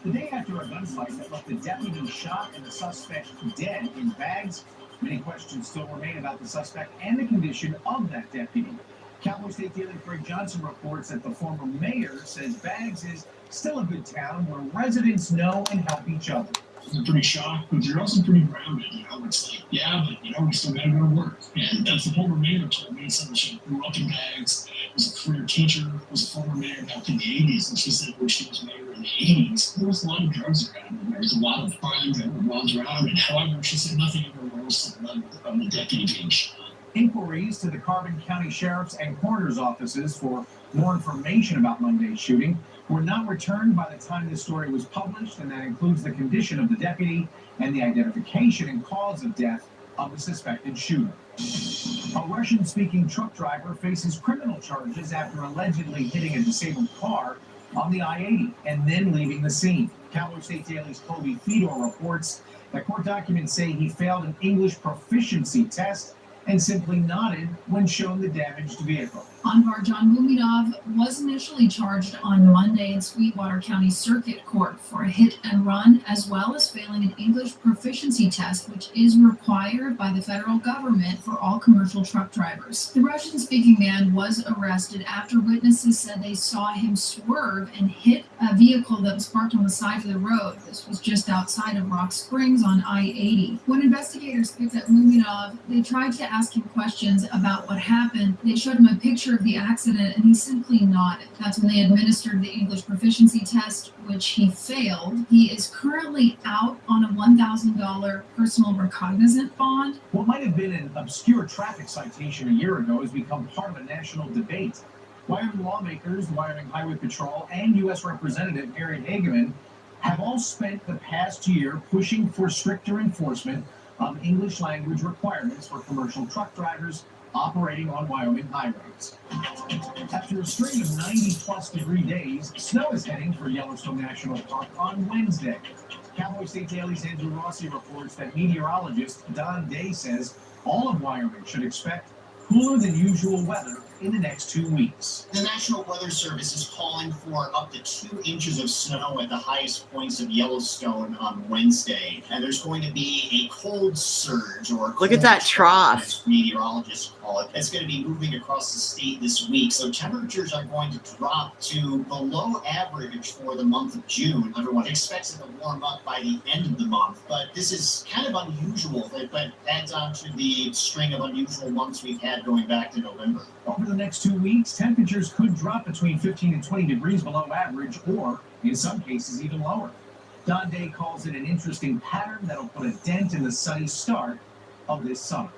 The day after a gunfight that left the deputy shot and the suspect dead in bags, many questions still remain about the suspect and the condition of that deputy. Cowboy State Daily Craig Johnson reports that the former mayor says Bags is still a good town where residents know and help each other. They're pretty shocked, but they're also pretty grounded. It's like, yeah, but we still gotta go to work. And that's the former mayor told me. So she grew up in Bags, was a career teacher, was a former mayor back in the 80s. And she said when she was mayor in the 80s, there was a lot of drugs around, and there was a lot of crime that revolved around it. However, she said nothing ever rose to the level of the deputy being shot. Inquiries to the Carbon County Sheriff's and Coroner's offices for more information about Monday's shooting were not returned by the time this story was published, and that includes the condition of the deputy and the identification and cause of death of the suspected shooter. A Russian-speaking truck driver faces criminal charges after allegedly hitting a disabled car on the I-80 and then leaving the scene. Cowboy State Daily's Kobe Fedor reports that court documents say he failed an English proficiency test and simply nodded when shown the damaged vehicle. Anvar John Muminov was initially charged on Monday in Sweetwater County Circuit Court for a hit and run, as well as failing an English proficiency test, which is required by the federal government for all commercial truck drivers. The Russian-speaking man was arrested after witnesses said they saw him swerve and hit a vehicle that was parked on the side of the road. This was just outside of Rock Springs on I-80. When investigators picked up Muminov, they tried to ask him questions about what happened. They showed him a picture of the accident and he simply nodded. That's when they administered the English proficiency test, which he failed. He is currently out on a $1,000 personal recognizant bond. What might have been an obscure traffic citation a year ago has become part of a national debate. Wyoming lawmakers, Wyoming Highway Patrol, and U.S. Representative Harry Hageman have all spent the past year pushing for stricter enforcement of English language requirements for commercial truck drivers operating on Wyoming highways. After a string of 90-plus degree days, snow is heading for Yellowstone National Park on Wednesday. Cowboy State Daily's Andrew Rossi reports that meteorologist Don Day says all of Wyoming should expect cooler than usual weather in the next 2 weeks. The National Weather Service is calling for up to 2 inches of snow at the highest points of Yellowstone on Wednesday. And there's going to be a cold surge, or look at that trough, as meteorologists call it. It's going to be moving across the state this week. So temperatures are going to drop to below average for the month of June. Everyone expects it to warm up by the end of the month. But this is kind of unusual, but adds on to the string of unusual months we've had going back to November. Over the next 2 weeks, temperatures could drop between 15 and 20 degrees below average, or in some cases even lower. Don Day calls it an interesting pattern that'll put a dent in the sunny start of this summer.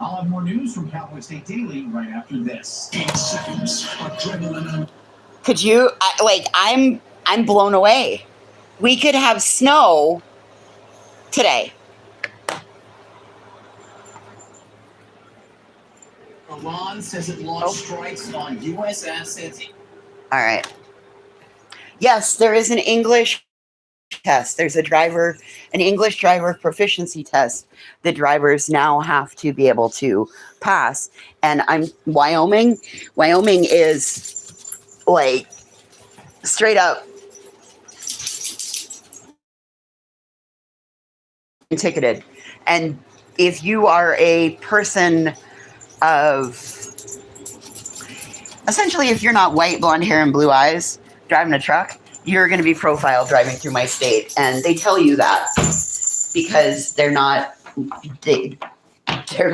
I'll have more news from Cowboy State Daily right after this. 8 seconds. Adrenaline. Could you I'm blown away. We could have snow today. Iran says it launched strikes on U.S. assets. All right. Yes, there is an English test. There's an English driver proficiency test that drivers now have to be able to pass. And Wyoming is like straight up ticketed. And if you are a person of, essentially, if you're not white, blonde hair, and blue eyes driving a truck, you're going to be profiled driving through my state. And they tell you that because they're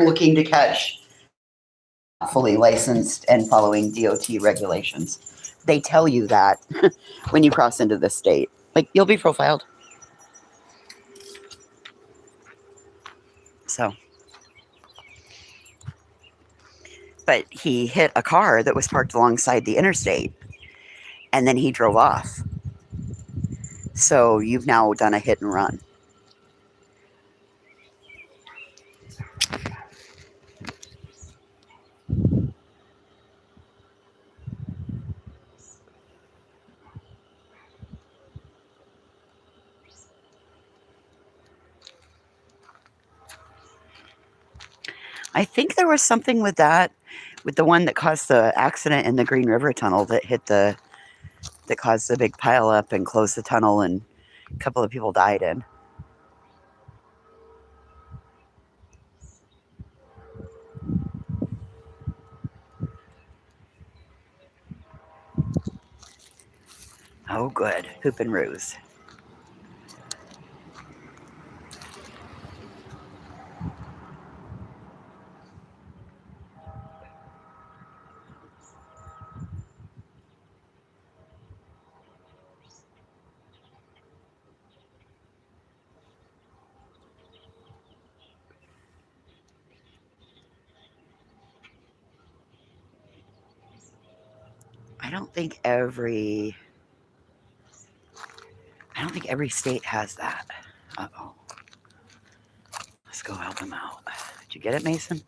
looking to catch fully licensed and following DOT regulations. They tell you that when you cross into the state. Like, you'll be profiled. So. But he hit a car that was parked alongside the interstate, and then he drove off. So you've now done a hit and run. I think there was something with that, with the one that caused the accident in the Green River Tunnel that caused the big pile up and closed the tunnel, and a couple of people died in. Oh, good. Hoop and ruse. I don't think every state has that. Uh-oh. Let's go help him out. Did you get it, Mason?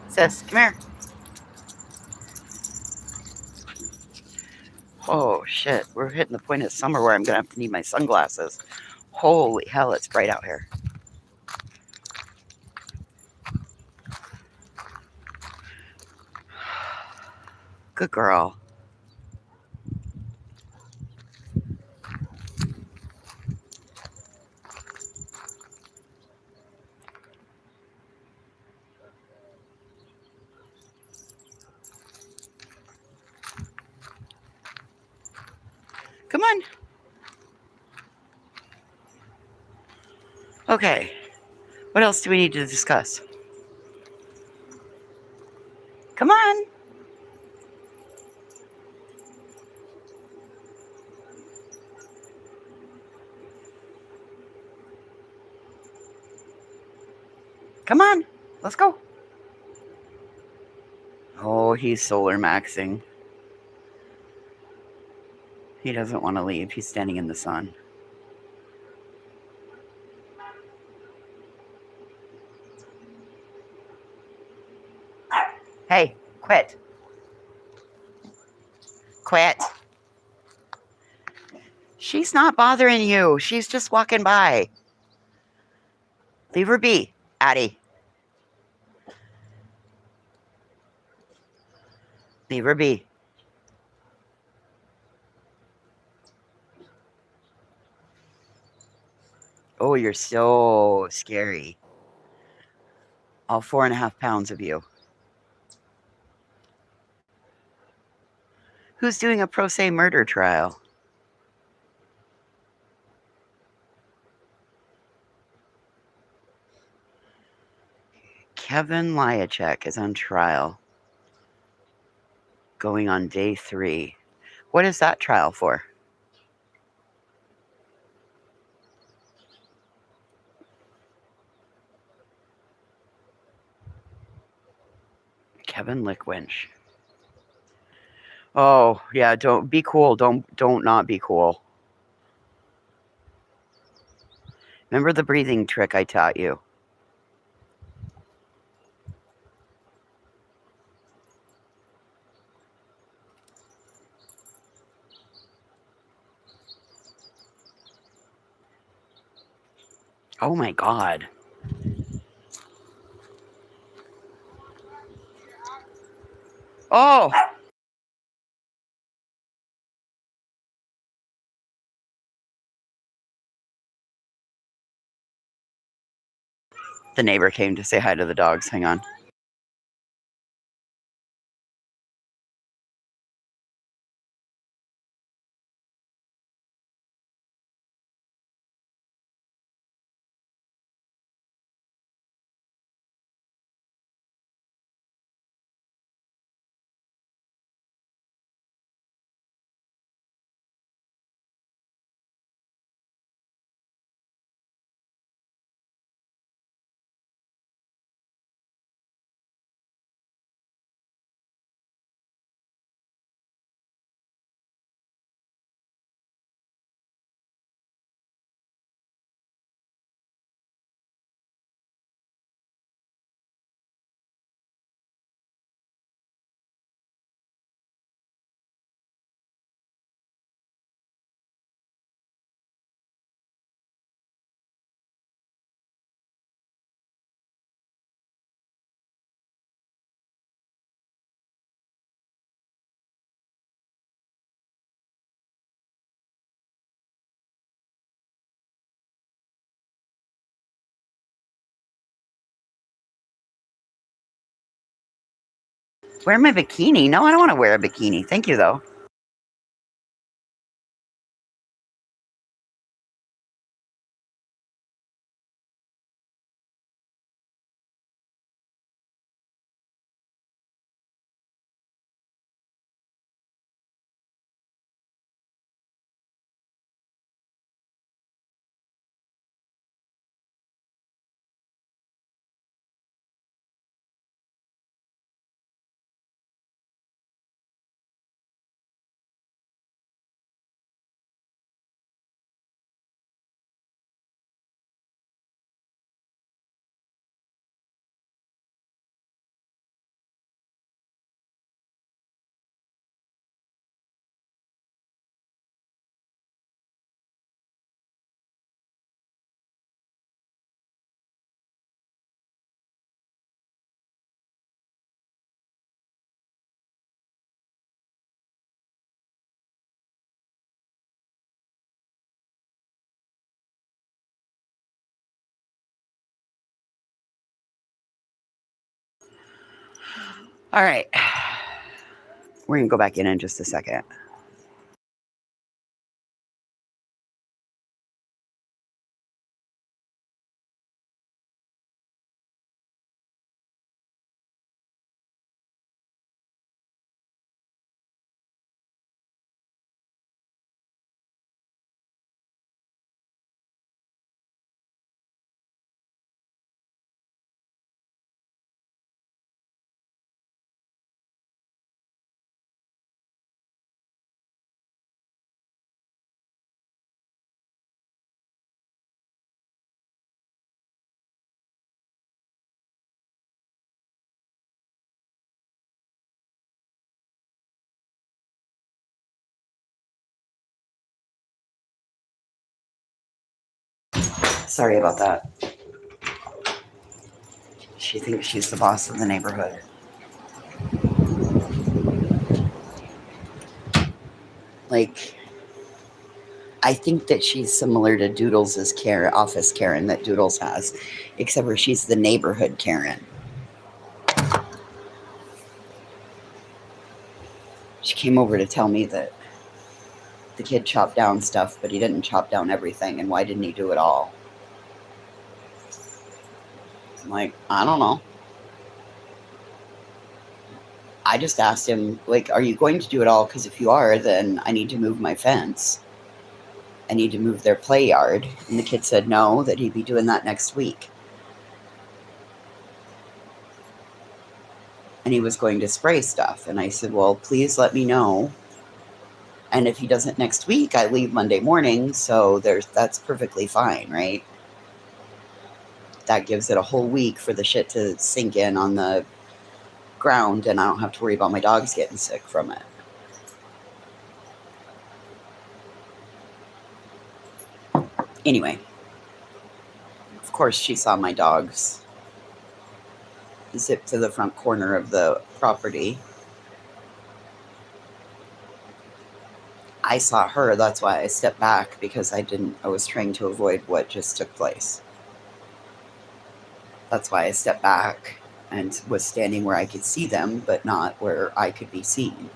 Sis, come here. Oh, shit. We're hitting the point of summer where I'm going to have to need my sunglasses. Holy hell, it's bright out here. Good girl. Come on. Okay. What else do we need to discuss? Come on. Come on. Let's go. Oh, he's solar maxing. He doesn't want to leave. He's standing in the sun. Hey, quit. Quit. She's not bothering you. She's just walking by. Leave her be, Addie. Leave her be. Oh, you're so scary. All 4.5 pounds of you. Who's doing a pro se murder trial? Kevin Lyacek is on trial. Going on day 3. What is that trial for? Kevin Lickwinch. Oh, yeah, don't be cool. Don't not be cool. Remember the breathing trick I taught you? Oh my God. Oh! The neighbor came to say hi to the dogs. Hang on. Wear my bikini? No, I don't want to wear a bikini. Thank you, though. All right. We're going to go back in just a second. Sorry about that. She thinks she's the boss of the neighborhood. Like, I think that she's similar to Doodles' Karen, office Karen that Doodles has, except for she's the neighborhood Karen. She came over to tell me that the kid chopped down stuff, but he didn't chop down everything, and why didn't he do it all? I'm like, I don't know. I just asked him, like, are you going to do it all? Because if you are, then I need to move my fence. I need to move their play yard. And the kid said no, that he'd be doing that next week. And he was going to spray stuff. And I said, well, please let me know. And if he doesn't next week, I leave Monday morning. So that's perfectly fine, right? That gives it a whole week for the shit to sink in on the ground, and I don't have to worry about my dogs getting sick from it. Anyway, of course, she saw my dogs zip to the front corner of the property. I saw her, that's why I stepped back, because I was trying to avoid what just took place. That's why I stepped back and was standing where I could see them, but not where I could be seen.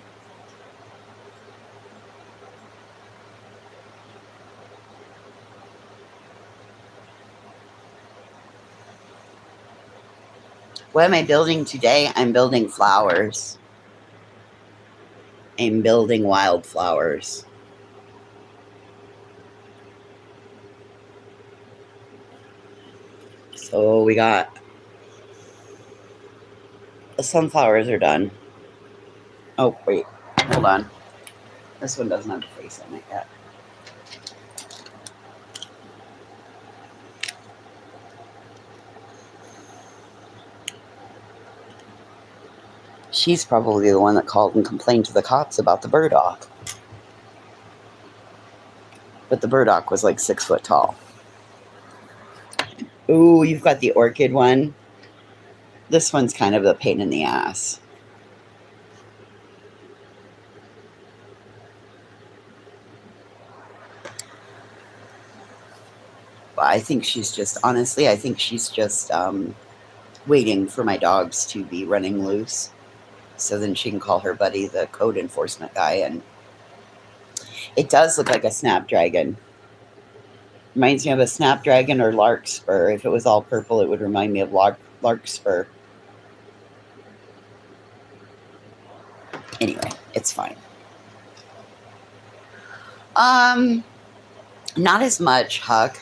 What am I building today? I'm building flowers. I'm building wildflowers. So we got the sunflowers are done. Oh, wait. Hold on. This one doesn't have a face on it yet. She's probably the one that called and complained to the cops about the burdock. But the burdock was like 6 foot tall. Ooh, you've got the orchid one. This one's kind of a pain in the ass. But I think she's just, honestly, I think she's just waiting for my dogs to be running loose. So then she can call her buddy, the code enforcement guy. And it does look like a snapdragon. Reminds me of a snapdragon or larkspur. If it was all purple, it would remind me of larkspur. Anyway, it's fine. Not as much, Huck.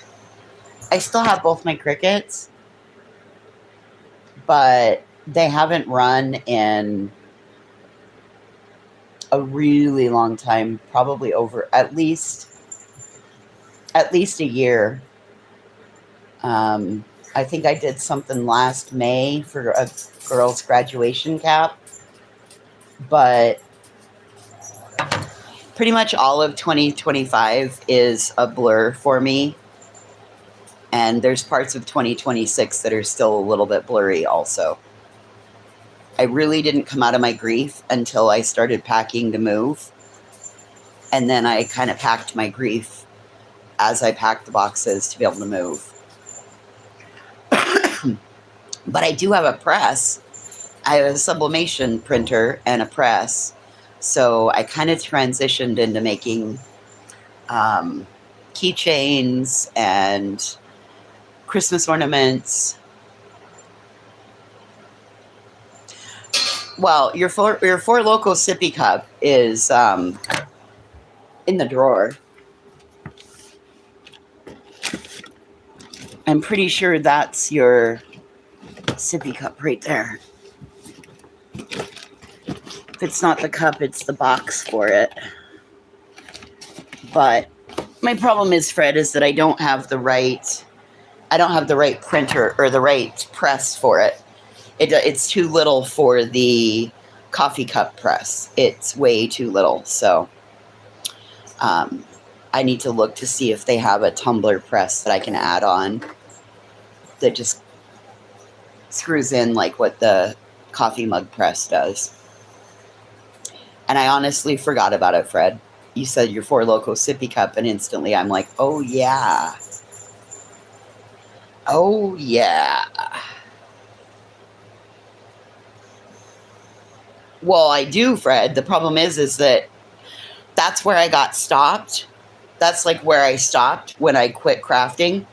I still have both my crickets, but they haven't run in a really long time, probably over at least a year. I think I did something last May for a girl's graduation cap, but pretty much all of 2025 is a blur for me. And there's parts of 2026 that are still a little bit blurry also. I really didn't come out of my grief until I started packing to move. And then I kind of packed my grief as I packed the boxes to be able to move. But I do have a press. I have a sublimation printer and a press. So I kind of transitioned into making keychains and Christmas ornaments. Well, your Four Loko sippy cup is in the drawer. I'm pretty sure that's your sippy cup right there. If it's not the cup, it's the box for it. But my problem is, Fred, is that I don't have the right printer or the right press for it. It's too little for the coffee cup press. It's way too little. So I need to look to see if they have a tumbler press that I can add on that just screws in like what the coffee mug press does. And I honestly forgot about it, Fred. You said your Four Loko sippy cup, and instantly I'm like, oh yeah. Oh yeah. Well, I do, Fred. The problem is that that's where I got stopped. That's like where I stopped when I quit crafting.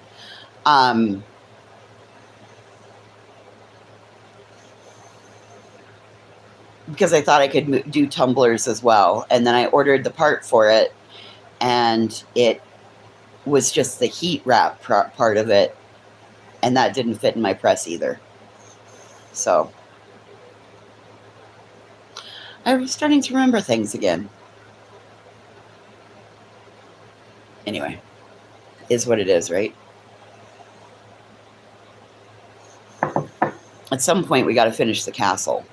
because I thought I could do tumblers as well. And then I ordered the part for it, and it was just the heat wrap part of it, and that didn't fit in my press either. So I was starting to remember things again. Anyway, is what it is, right? At some point, we got to finish the castle.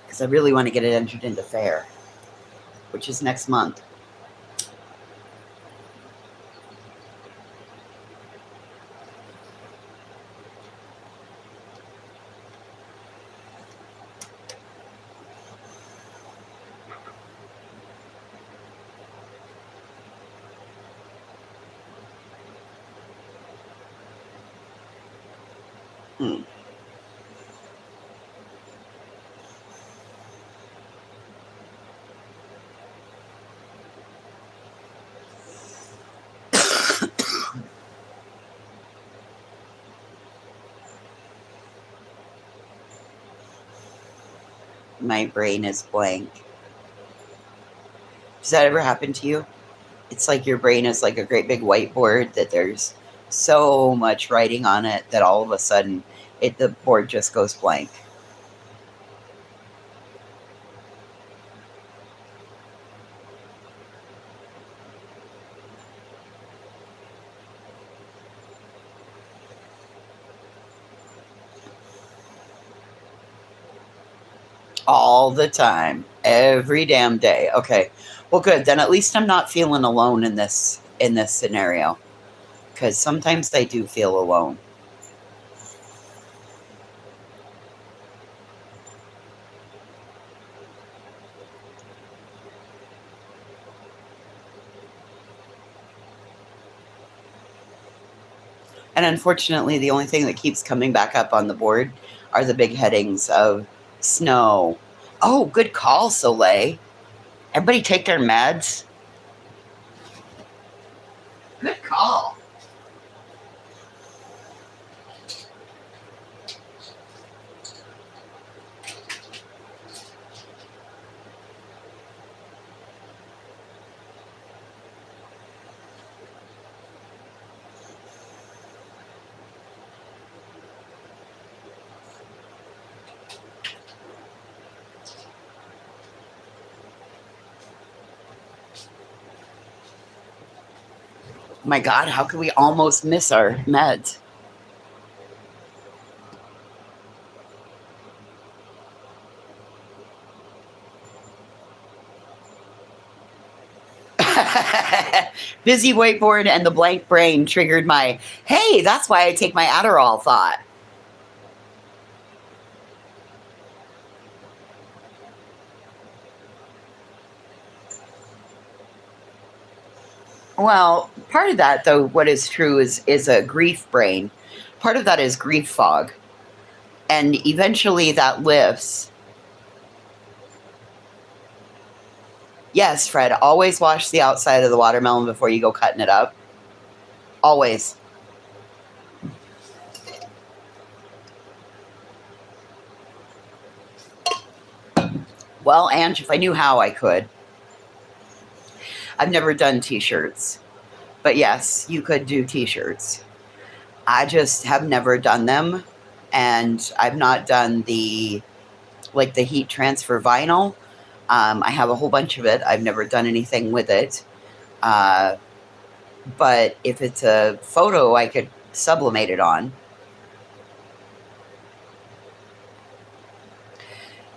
Because I really want to get it entered into fair, which is next month. My brain is blank. Does that ever happen to you? It's like your brain is like a great big whiteboard that there's so much writing on it that all of a sudden the board just goes blank. All the time, every damn day. Okay, well, good. Then at least I'm not feeling alone in this scenario, because sometimes I do feel alone. And unfortunately, the only thing that keeps coming back up on the board are the big headings of snow. Oh, good call, Soleil. Everybody take their meds. Good call. My God, how could we almost miss our meds? Busy whiteboard and the blank brain triggered my, hey, that's why I take my Adderall thought. Well, part of that, though, what is true is a grief brain. Part of that is grief fog. And eventually that lifts. Yes, Fred, always wash the outside of the watermelon before you go cutting it up. Always. Well, Ange, if I knew how, I could. I've never done t-shirts. But yes, you could do t-shirts. I just have never done them. And I've not done the heat transfer vinyl. I have a whole bunch of it. I've never done anything with it. But if it's a photo, I could sublimate it on.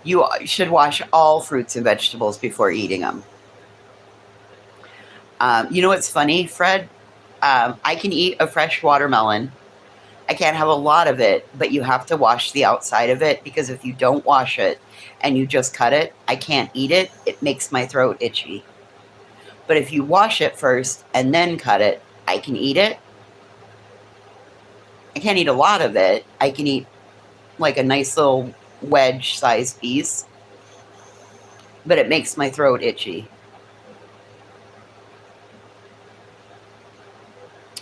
You should wash all fruits and vegetables before eating them. You know what's funny, Fred? I can eat a fresh watermelon. I can't have a lot of it, but you have to wash the outside of it, because if you don't wash it and you just cut it, I can't eat it. It makes my throat itchy. But if you wash it first and then cut it, I can eat it. I can't eat a lot of it. I can eat like a nice little wedge-sized piece, but it makes my throat itchy.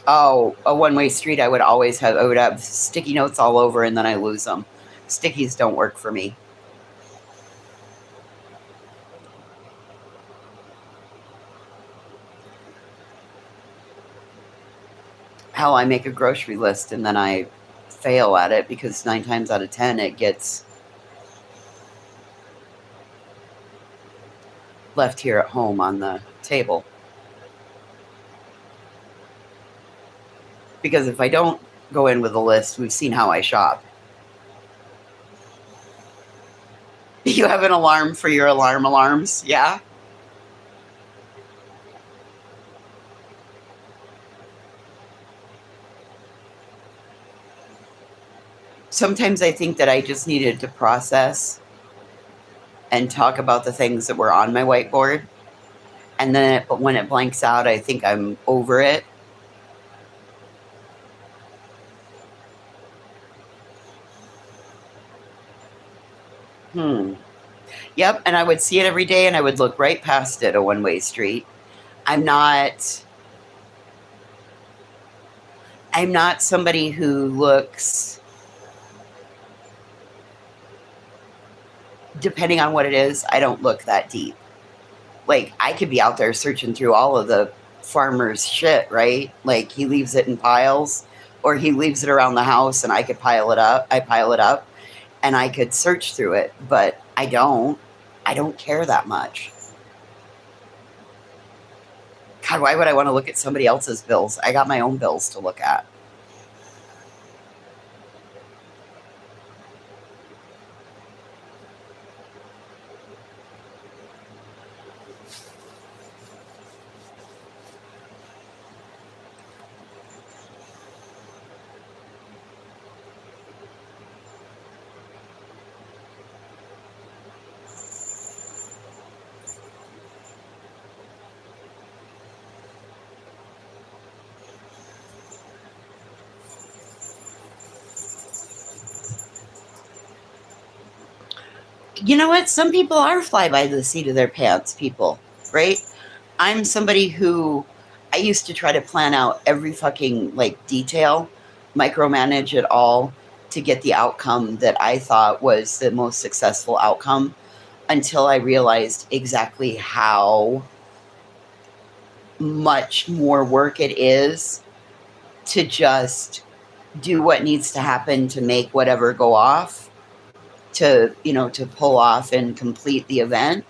Oh, a one-way street, I would have sticky notes all over and then I lose them. Stickies don't work for me. Hell, I make a grocery list and then I fail at it because 9 times out of 10 it gets left here at home on the table. Because if I don't go in with a list, we've seen how I shop. You have an alarm for your alarms, yeah? Sometimes I think that I just needed to process and talk about the things that were on my whiteboard. And then when it blanks out, I think I'm over it. Yep, and I would see it every day and I would look right past it, a one-way street. I'm not somebody who looks, depending on what it is, I don't look that deep. Like, I could be out there searching through all of the farmer's shit, right? Like, he leaves it in piles or he leaves it around the house and I could pile it up. I pile it up and I could search through it, but I don't care that much. God, why would I want to look at somebody else's bills? I got my own bills to look at. You know what? Some people are fly by the seat of their pants people, right? I'm somebody who, I used to try to plan out every fucking like detail, micromanage it all to get the outcome that I thought was the most successful outcome, until I realized exactly how much more work it is to just do what needs to happen to make whatever go off, to pull off and complete the event,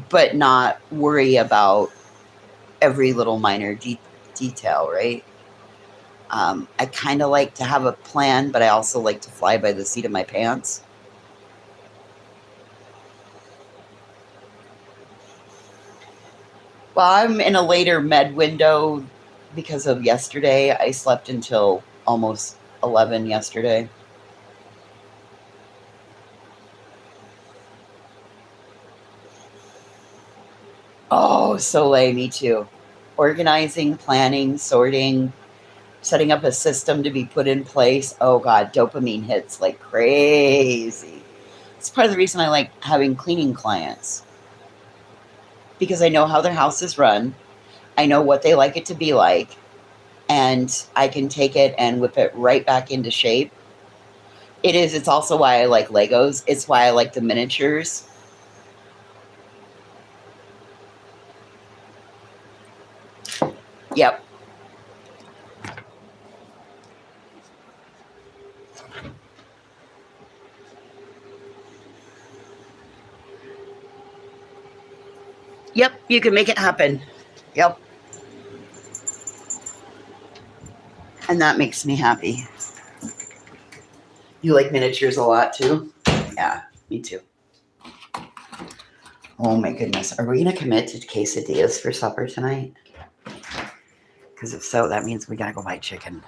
but not worry about every little minor detail, right? I kind of like to have a plan, but I also like to fly by the seat of my pants. Well, I'm in a later med window because of yesterday. I slept until almost 11 yesterday. Oh, Soleil, me too. Organizing, planning, sorting, setting up a system to be put in place. Oh God, dopamine hits like crazy. It's part of the reason I like having cleaning clients, because I know how their house is run. I know what they like it to be like, and I can take it and whip it right back into shape. It's also why I like Legos. It's why I like the miniatures. Yep. Yep, you can make it happen. Yep. And that makes me happy. You like miniatures a lot too? Yeah, me too. Oh my goodness. Are we going to commit to quesadillas for supper tonight? Because if so, that means we got to go buy chicken.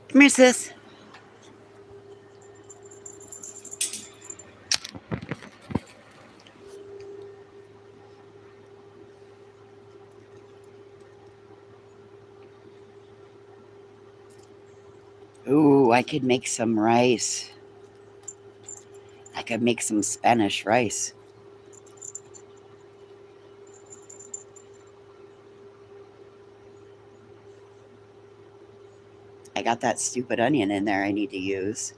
Come here, sis. I could make some rice. I could make some Spanish rice. I got that stupid onion in there I need to use.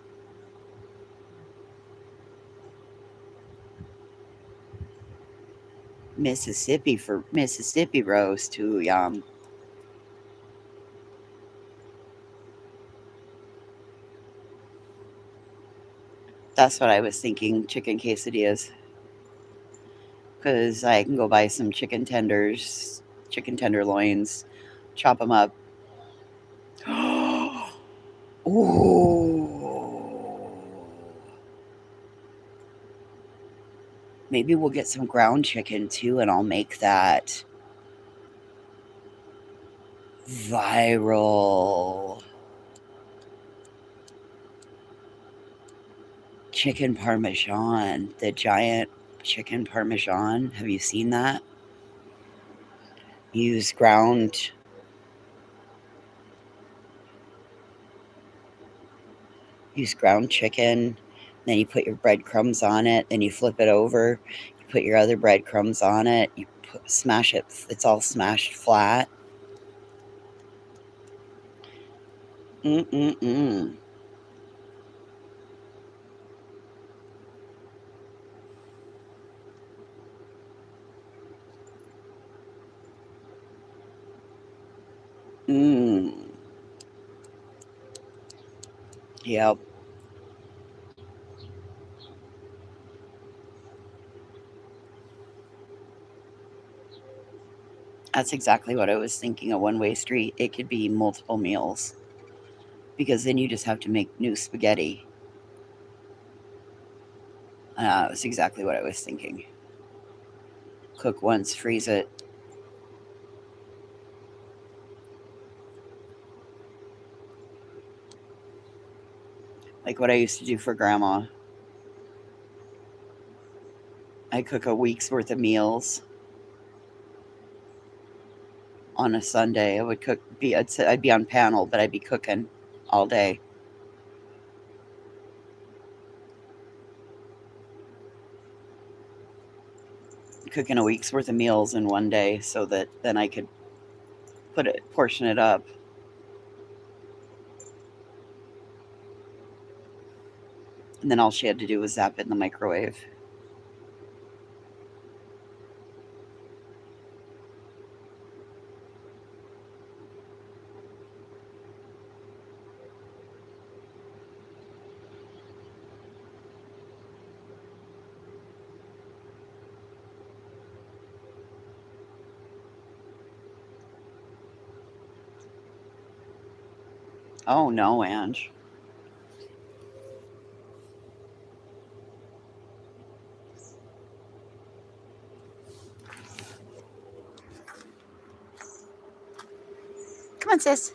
Mississippi for Mississippi roast too, yum. That's what I was thinking, chicken quesadillas. Because I can go buy some chicken tenders, chicken tenderloins, chop them up. Ooh. Maybe we'll get some ground chicken too, and I'll make that viral. Chicken parmesan, the giant chicken parmesan. Have you seen that? Use ground chicken, then you put your breadcrumbs on it, then you flip it over, you put your other breadcrumbs on it, you smash it, it's all smashed flat. Mm-mm-mm. Yep. That's exactly what I was thinking, a one-way street. It could be multiple meals. Because then you just have to make new spaghetti. That's exactly what I was thinking. Cook once, freeze it. Like what I used to do for Grandma. I cook a week's worth of meals on a Sunday. I would cook. I'd be on panel, but I'd be cooking all day. Cooking a week's worth of meals in one day, so that then I could portion it up. And then all she had to do was zap it in the microwave. Oh no, Ange. Come on, sis.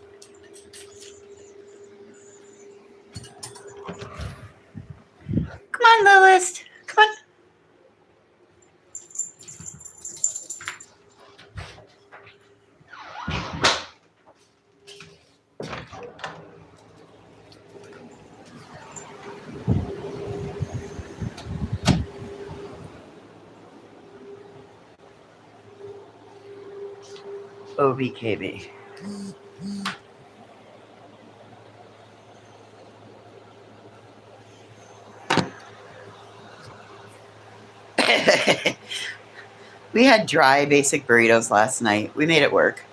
Come on, Lilith. Come on. OBKB. We had dry basic burritos last night. We made it work.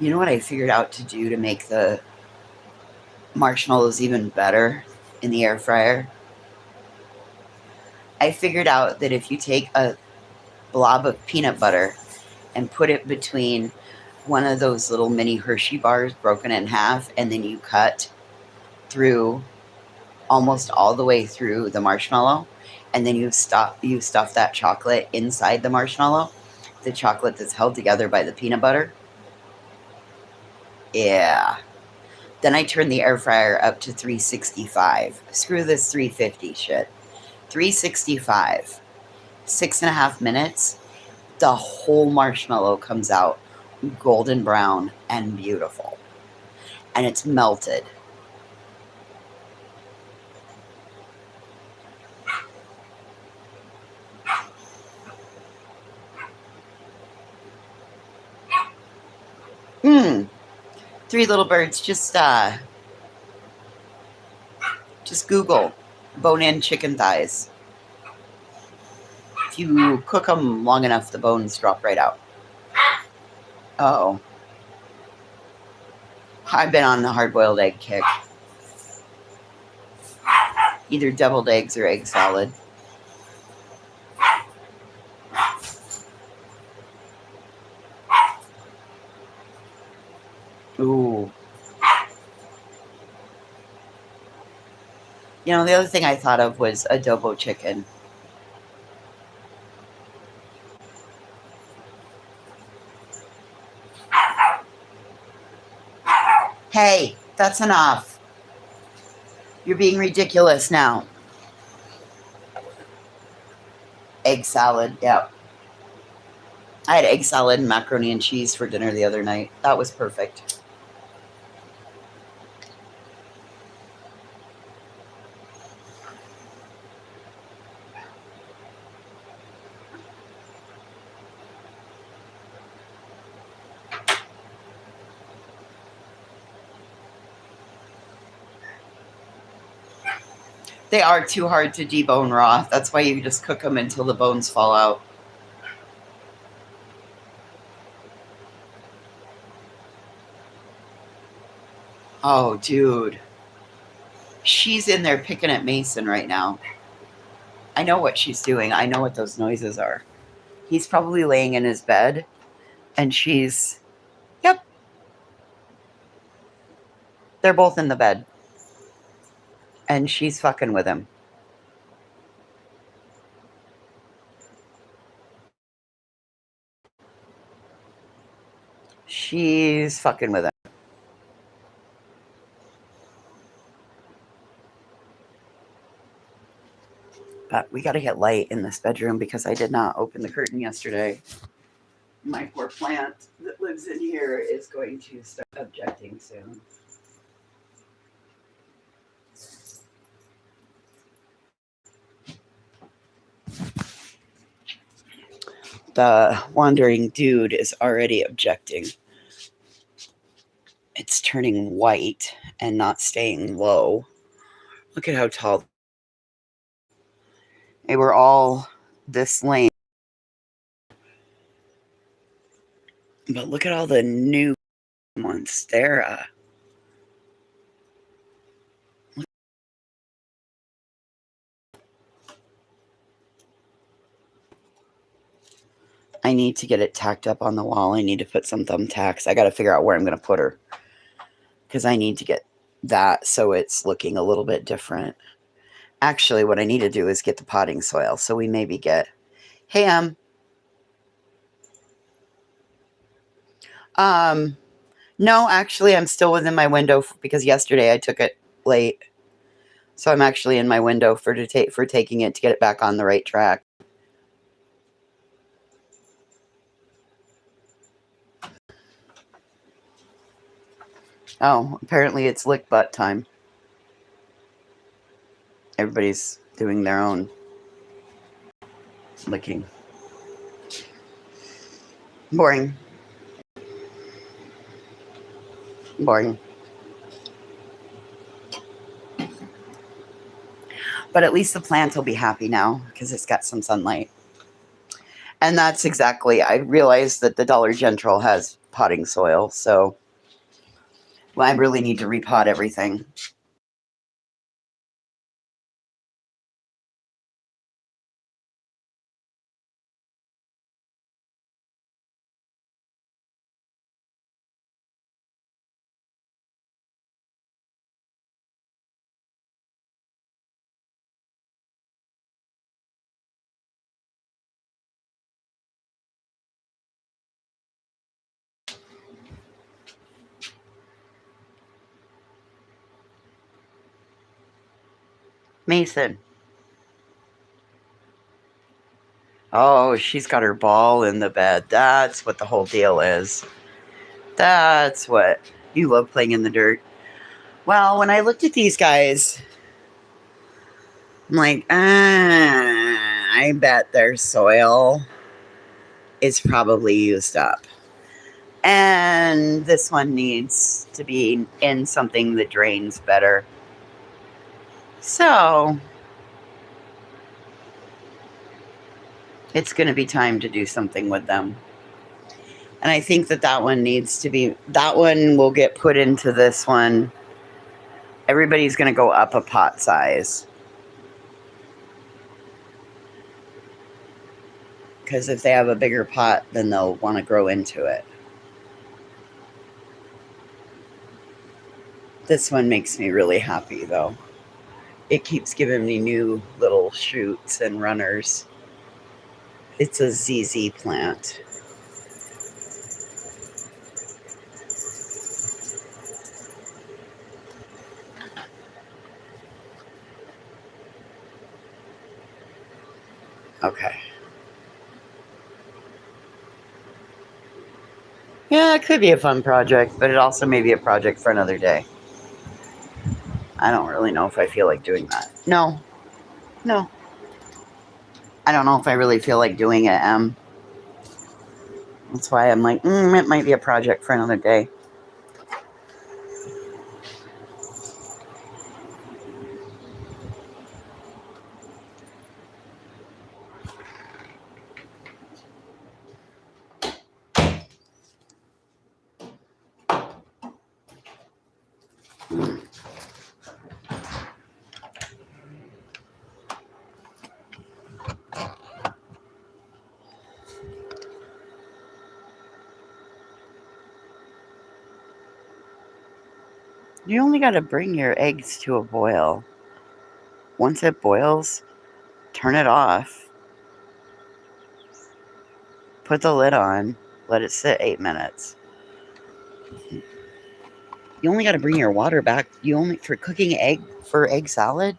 You know what I figured out to do to make the marshmallows even better in the air fryer? I figured out that if you take a blob of peanut butter and put it between one of those little mini Hershey bars broken in half, and then you cut through almost all the way through the marshmallow, and then you stuff that chocolate inside the marshmallow, the chocolate that's held together by the peanut butter. Yeah. Then I turn the air fryer up to 365. Screw this 350 shit. 365. 6.5 minutes. the whole marshmallow comes out golden brown and beautiful. And it's melted. Three little birds. Just Google bone-in chicken thighs. If you cook them long enough, the bones drop right out. Oh, I've been on the hard-boiled egg kick. Either deviled eggs or egg salad. Ooh. You know, the other thing I thought of was adobo chicken. Hey, that's enough. You're being ridiculous now. Egg salad, yep. I had egg salad and macaroni and cheese for dinner the other night. That was perfect. They are too hard to debone raw. That's why you just cook them until the bones fall out. Oh, dude. She's in there picking at Mason right now. I know what she's doing. I know what those noises are. He's probably laying in his bed, and she's... Yep. They're both in the bed. And she's fucking with him. She's fucking with him. But we got to get light in this bedroom because I did not open the curtain yesterday. My poor plant that lives in here is going to start objecting soon. The wandering dude is already objecting. It's turning white and not staying low. Look at how tall. They were all this lane. But look at all the new Monstera. I need to get it tacked up on the wall. I need to put some thumbtacks. I got to figure out where I'm going to put her. Because I need to get that so it's looking a little bit different. Actually, what I need to do is get the potting soil. So we maybe get... Hey, no, actually, I'm still within my window because yesterday I took it late. So I'm actually in my window for taking it to get it back on the right track. Oh, apparently it's lick butt time. Everybody's doing their own licking. Boring. Boring. But at least the plant will be happy now because it's got some sunlight. And that's exactly, I realized that the Dollar General has potting soil, so I really need to repot everything. Mason. Oh, she's got her ball in the bed. That's what the whole deal is. That's what you love, playing in the dirt. Well, when I looked at these guys, I'm like, I bet their soil is probably used up. And this one needs to be in something that drains better. So it's going to be time to do something with them. And I think that one needs to be, that one will get put into this one. Everybody's going to go up a pot size. Because if they have a bigger pot, then they'll want to grow into it. This one makes me really happy, though. It keeps giving me new little shoots and runners. It's a ZZ plant. Okay. Yeah, it could be a fun project, but it also may be a project for another day. I don't really know if I feel like doing that. No. I don't know if I really feel like doing it, Em. That's why I'm like, it might be a project for another day. You only got to bring your eggs to a boil. Once it boils, turn it off. Put the lid on. Let it sit 8 minutes. You only got to bring your water back. For cooking egg salad.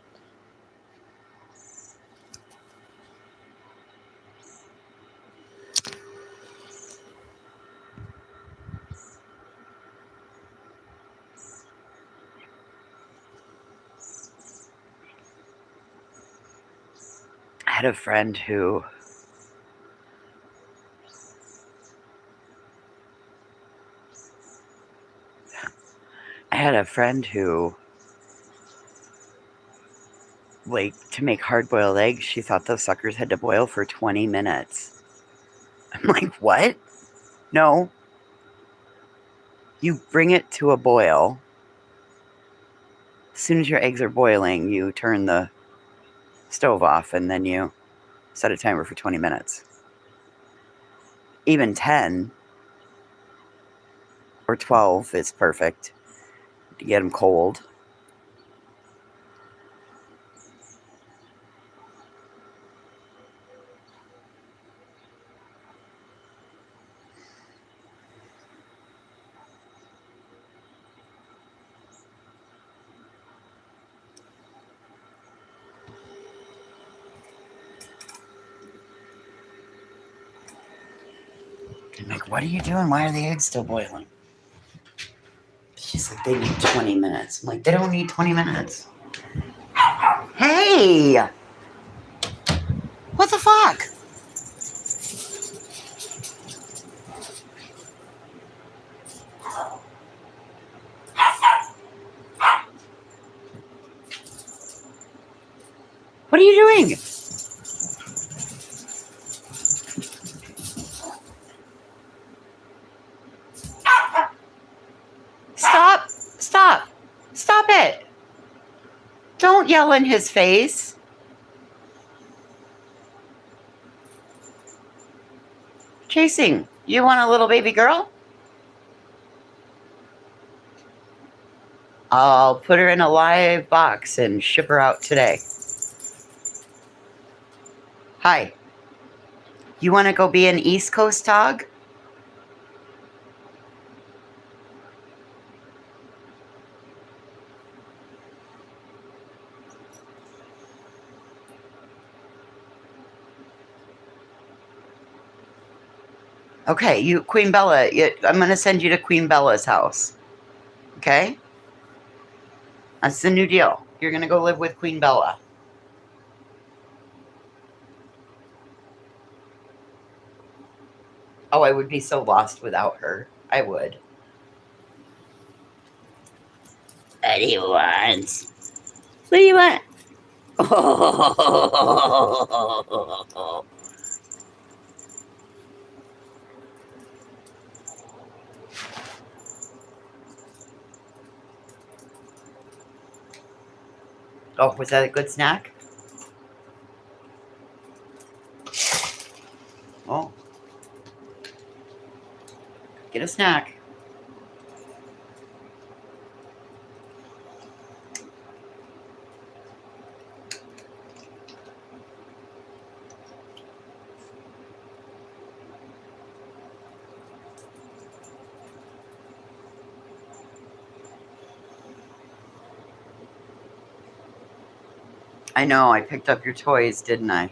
I had a friend who like, to make hard-boiled eggs, she thought those suckers had to boil for 20 minutes. I'm like, what? No. You bring it to a boil. As soon as your eggs are boiling, you turn the stove off and then you set a timer for 20 minutes. Even 10 or 12 is perfect to get them cold. I'm like, what are you doing? Why are the eggs still boiling? She's like, they need 20 minutes. I'm like, they don't need 20 minutes. Hey! What the fuck? What are you doing? Stop it. Don't yell in his face. Chasing, you want a little baby girl? I'll put her in a live box and ship her out today. Hi. You want to go be an East Coast dog? Okay, you, Queen Bella, I'm going to send you to Queen Bella's house. Okay? That's the new deal. You're going to go live with Queen Bella. Oh, I would be so lost without her. I would. What do you want? What do you want? Oh. Oh, was that a good snack? Oh. Get a snack. I know, I picked up your toys, didn't I?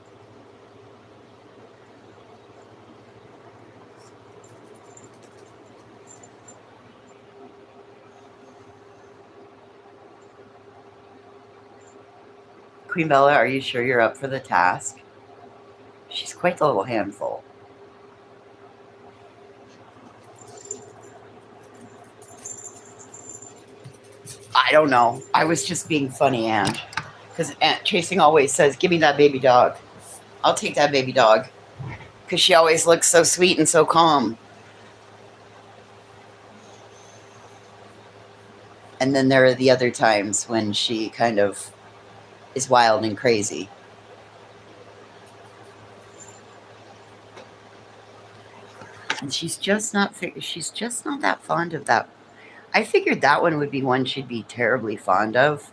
Queen Bella, are you sure you're up for the task? She's quite the little handful. I don't know. I was just being funny, Anne. Because Aunt Chasing always says, give me that baby dog. I'll take that baby dog. Because she always looks so sweet and so calm. And then there are the other times when she kind of is wild and crazy. And she's just not that fond of that. I figured that one would be one she'd be terribly fond of.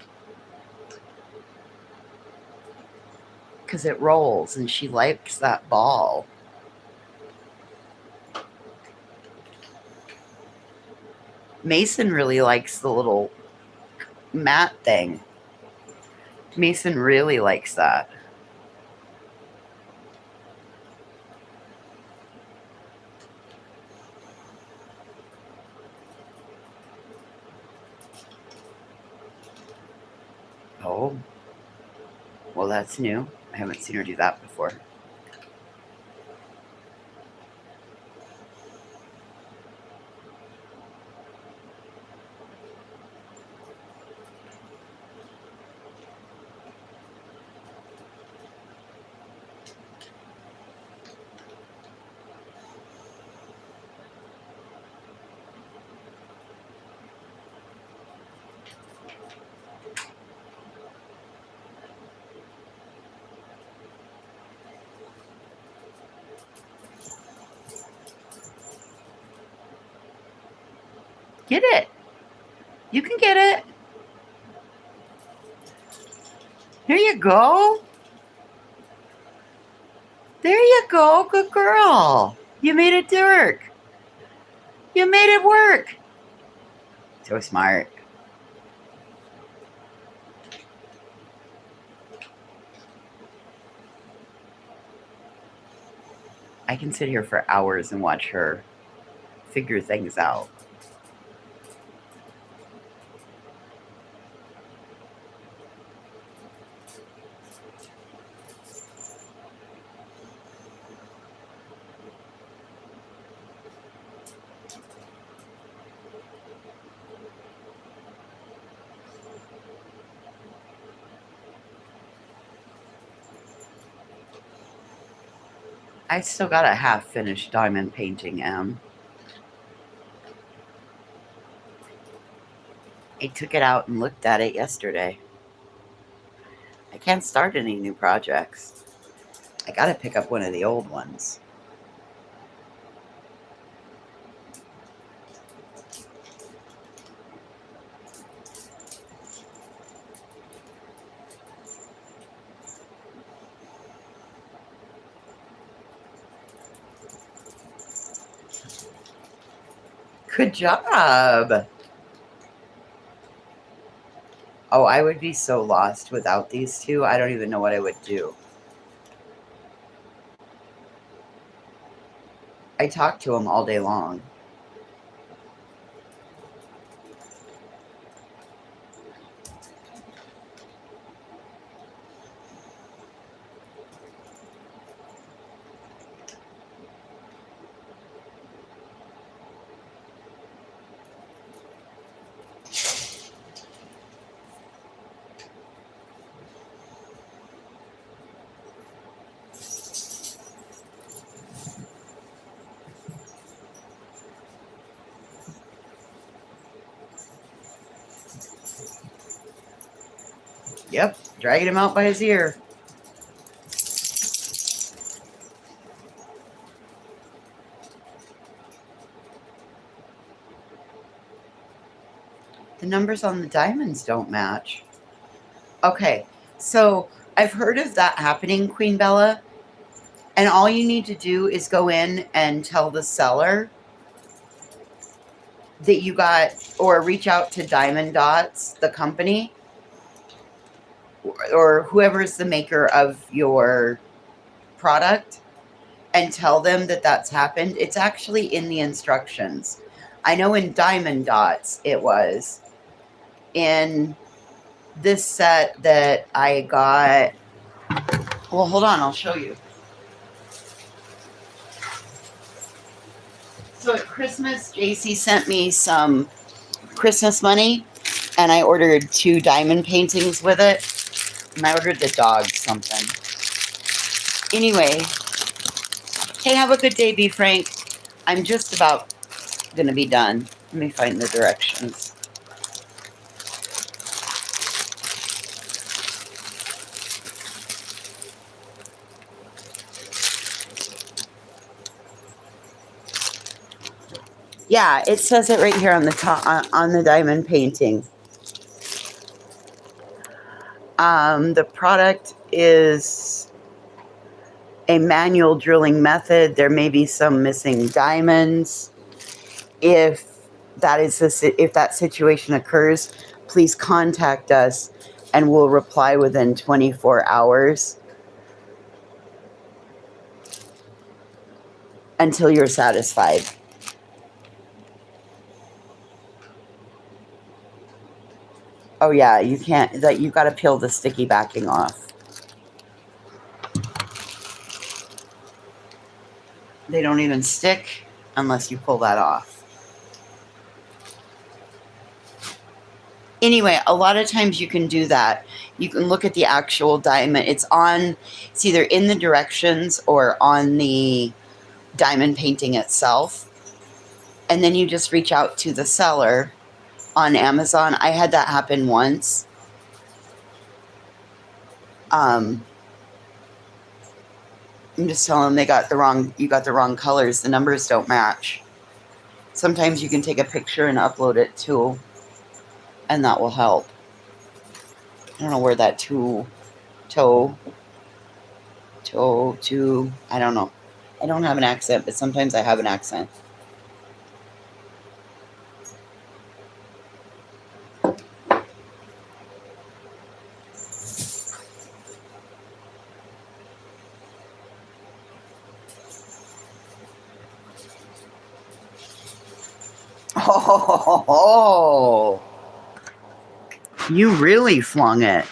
Because it rolls and she likes that ball. Mason really likes the little mat thing. Mason really likes that. Oh. Well, that's new. I haven't seen her do that before. Get it. You can get it. Here you go. There you go. Good girl. You made it work. You made it work. So smart. I can sit here for hours and watch her figure things out. I still got a half-finished diamond painting, Em. I took it out and looked at it yesterday. I can't start any new projects. I gotta pick up one of the old ones. Good job. Oh, I would be so lost without these two. I don't even know what I would do. I talk to him all day long. Yep, dragging him out by his ear. The numbers on the diamonds don't match. Okay, so I've heard of that happening, Queen Bella. And all you need to do is go in and tell the seller that you got, or reach out to Diamond Dots, the company, or whoever is the maker of your product, and tell them that that's happened. It's actually in the instructions. I know in Diamond Dots it was. In this set that I got, well, hold on, I'll show you. So at Christmas, JC sent me some Christmas money, and I ordered 2 diamond paintings with it. And I ordered the dog something. Anyway, hey, have a good day, B. Frank. I'm just about going to be done. Let me find the directions. Yeah, it says it right here on the top, on the diamond painting. The product is a manual drilling method. There may be some missing diamonds. If that situation occurs, please contact us and we'll reply within 24 hours until you're satisfied. Oh yeah, you can't, that you've got to peel the sticky backing off. They don't even stick unless you pull that off. Anyway, a lot of times you can do that. You can look at the actual diamond. It's either in the directions or on the diamond painting itself. And then you just reach out to the seller on Amazon. I had that happen once. I'm just telling them you got the wrong colors. The numbers don't match. Sometimes you can take a picture and upload it too, and that will help. I don't know where that toe, I don't know. I don't have an accent, but sometimes I have an accent. Oh, you really flung it.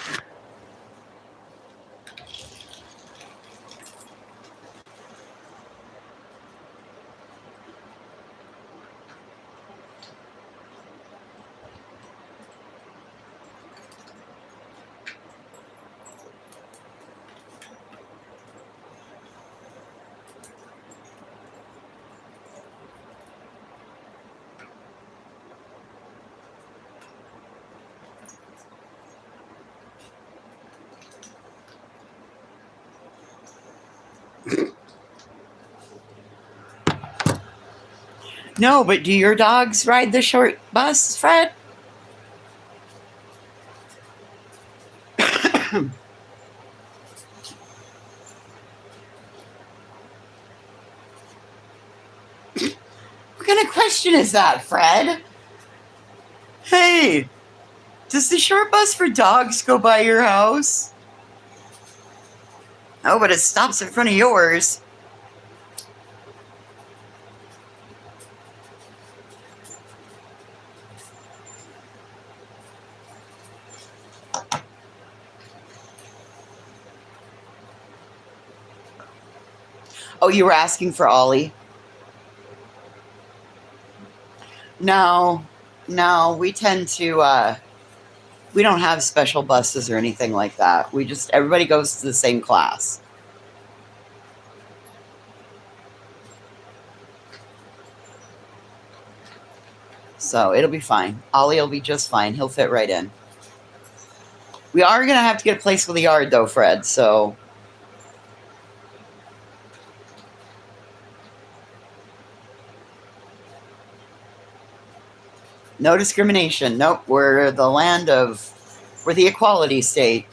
No, but do your dogs ride the short bus, Fred? What kind of question is that, Fred? Hey, does the short bus for dogs go by your house? Oh, but it stops in front of yours. Oh, you were asking for Ollie? No, we tend to, we don't have special buses or anything like that. Everybody goes to the same class. So it'll be fine. Ollie will be just fine. He'll fit right in. We are going to have to get a place for the yard, though, Fred, so... No discrimination. Nope, we're the land of... We're the equality state.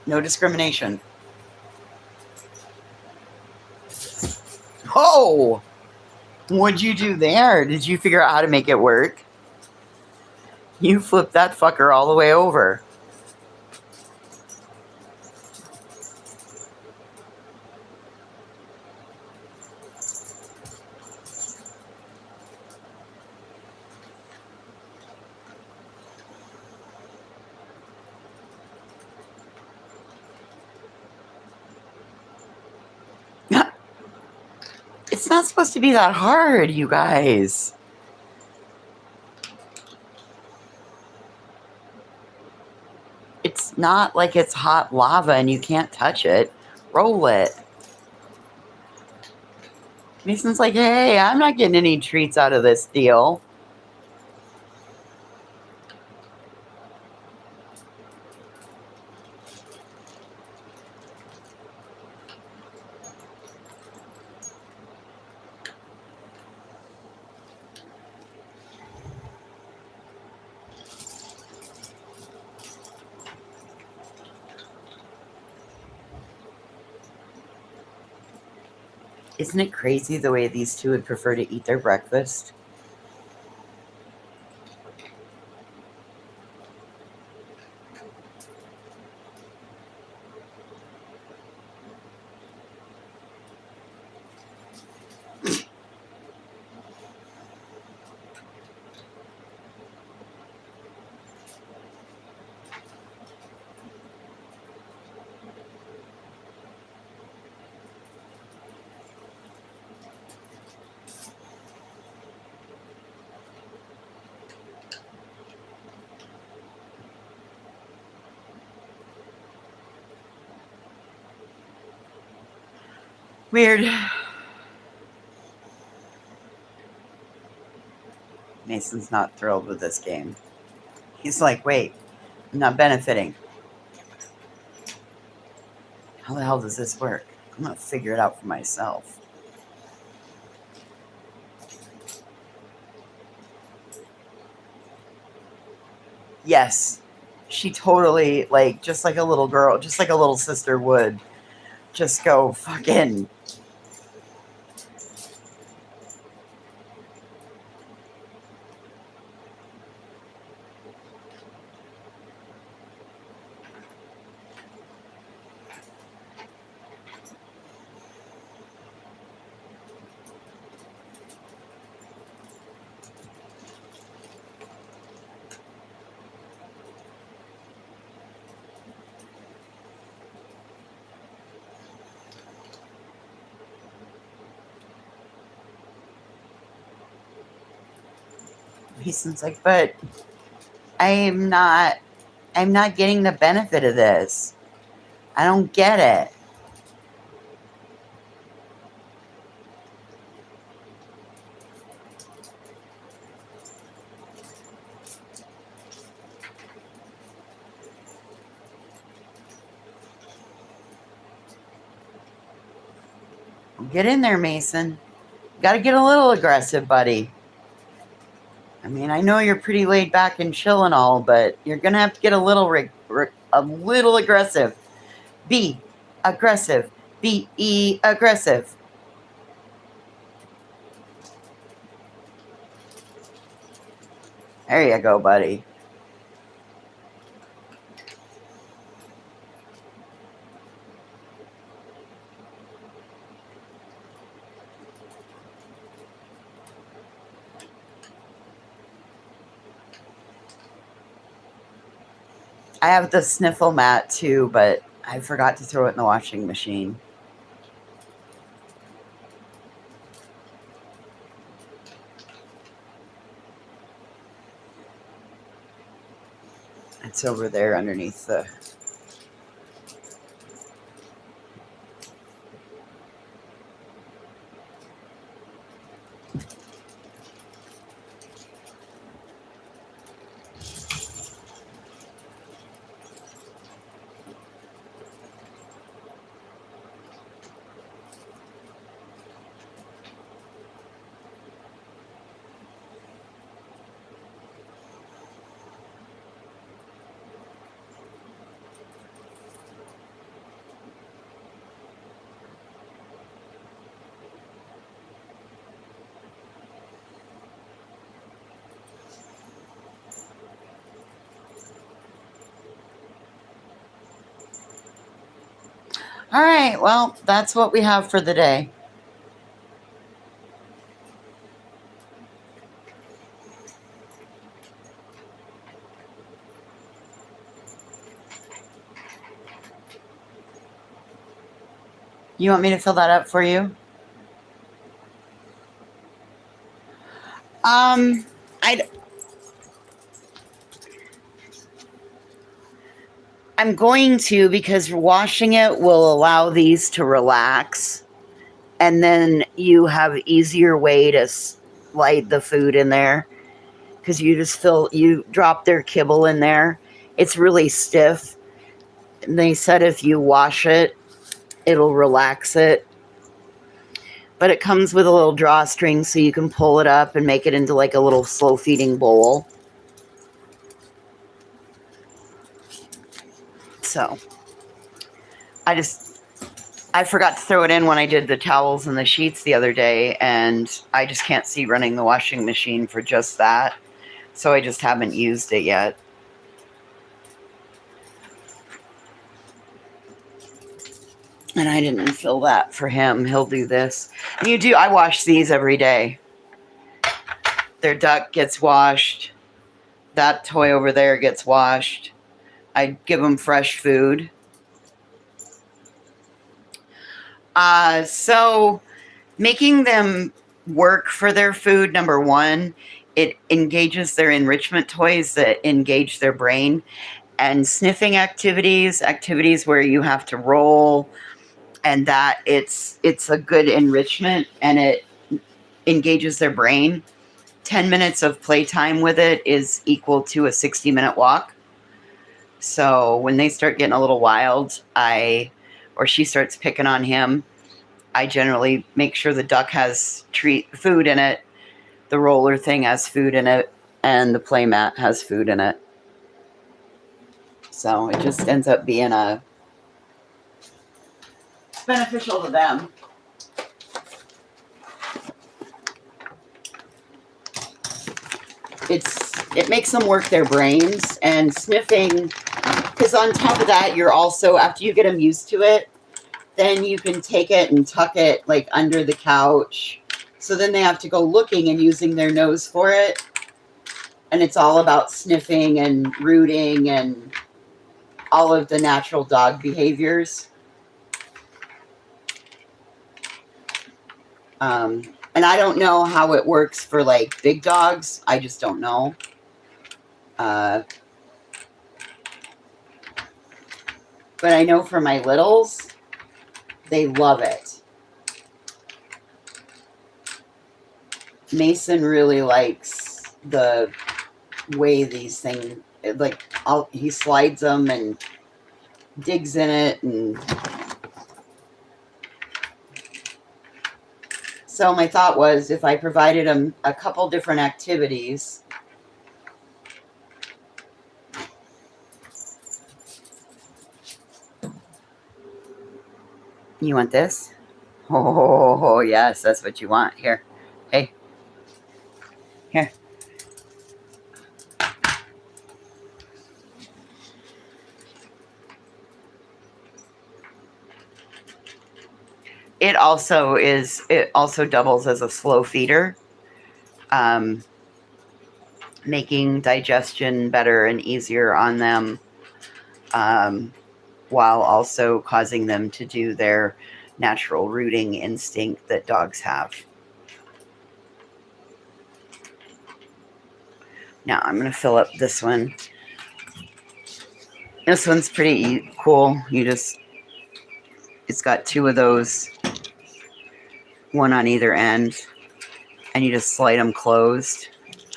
No discrimination. Oh! What'd you do there? Did you figure out how to make it work? You flipped that fucker all the way over. It's not supposed to be that hard, you guys. It's not like it's hot lava and you can't touch it. Roll it. Mason's like, hey, I'm not getting any treats out of this deal. Isn't it crazy the way these two would prefer to eat their breakfast? Weird. Mason's not thrilled with this game. He's like, wait, I'm not benefiting. How the hell does this work? I'm going to figure it out for myself. Yes, she totally, like, just like a little girl, just like a little sister would, just go fucking... Mason's like, but I'm not getting the benefit of this. I don't get it. Get in there, Mason. Got to get a little aggressive, buddy. I mean, I know you're pretty laid back and chill and all, but you're going to have to get a little aggressive. Be aggressive. Be aggressive. There you go, buddy. I have the sniffle mat too, but I forgot to throw it in the washing machine. It's over there underneath the... All right, well, that's what we have for the day. You want me to fill that up for you? I'm going to, because washing it will allow these to relax, and then you have easier way to slide the food in there, because you drop their kibble in there. It's really stiff. And they said if you wash it, it'll relax it. But it comes with a little drawstring, so you can pull it up and make it into like a little slow feeding bowl. So I forgot to throw it in when I did the towels and the sheets the other day, and I just can't see running the washing machine for just that. So I just haven't used it yet. And I didn't fill that for him. He'll do this. And I wash these every day. Their duck gets washed. That toy over there gets washed. I give them fresh food. So making them work for their food, number one, it engages their enrichment toys that engage their brain. And sniffing activities where you have to roll, and that it's a good enrichment, and it engages their brain. 10 minutes of playtime with it is equal to a 60-minute walk. So when they start getting a little wild, or she starts picking on him, I generally make sure the duck has food in it, the roller thing has food in it, and the play mat has food in it. So it just ends up being beneficial to them. It makes them work their brains, and sniffing, because on top of that, you're also, after you get them used to it, then you can take it and tuck it like under the couch. So then they have to go looking and using their nose for it. And it's all about sniffing and rooting and all of the natural dog behaviors. And I don't know how it works for like big dogs. I just don't know. But I know for my littles, they love it. Mason really likes the way these things, like, he slides them and digs in it, and so my thought was, if I provided him a couple different activities, you want this? Oh, yes, that's what you want. Here. Hey. Here. It also doubles as a slow feeder, making digestion better and easier on them, while also causing them to do their natural rooting instinct that dogs have. Now I'm going to fill up this one. This one's pretty cool. It's got two of those, one on either end, and you just slide them closed.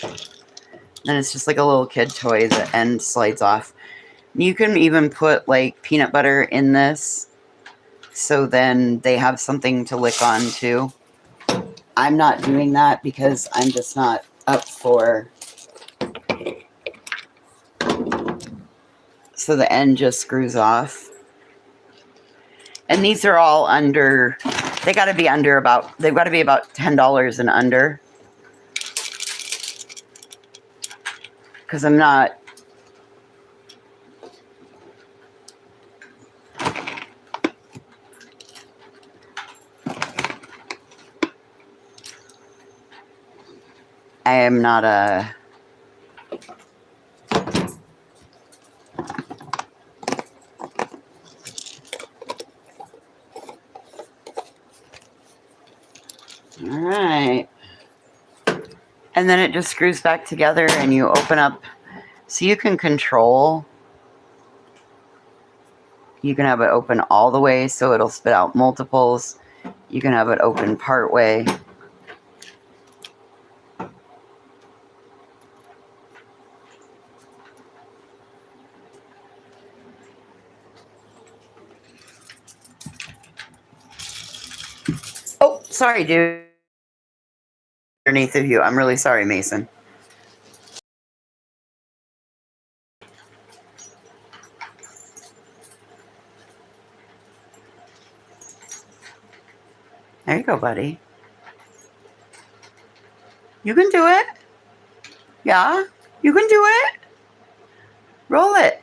And it's just like a little kid toy. The end slides off. You can even put like peanut butter in this, so then they have something to lick on too. I'm not doing that because I'm just not up for. So the end just screws off. And these are all under, they've got to be about $10 and under. Because I'm not. I am not a. All right. And then it just screws back together and you open up. So you can control. You can have it open all the way so it'll spit out multiples. You can have it open part way. Oh, sorry, dude. Underneath of you. I'm really sorry, Mason. There you go, buddy. You can do it. Yeah, you can do it. Roll it.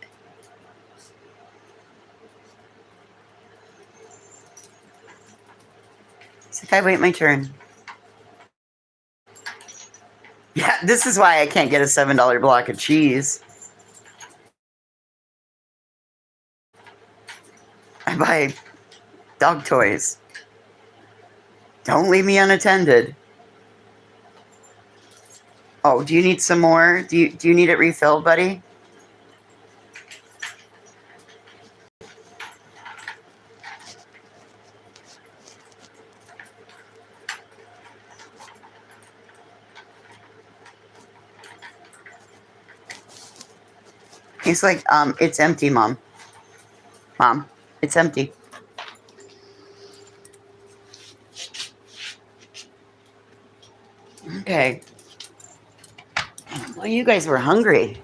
It's like, I wait my turn. Yeah, this is why I can't get a $7 block of cheese. I buy dog toys. Don't leave me unattended. Oh, do you need some more? Do you need it refilled, buddy? He's like, it's empty, Mom. Mom, it's empty. Okay. Well, you guys were hungry.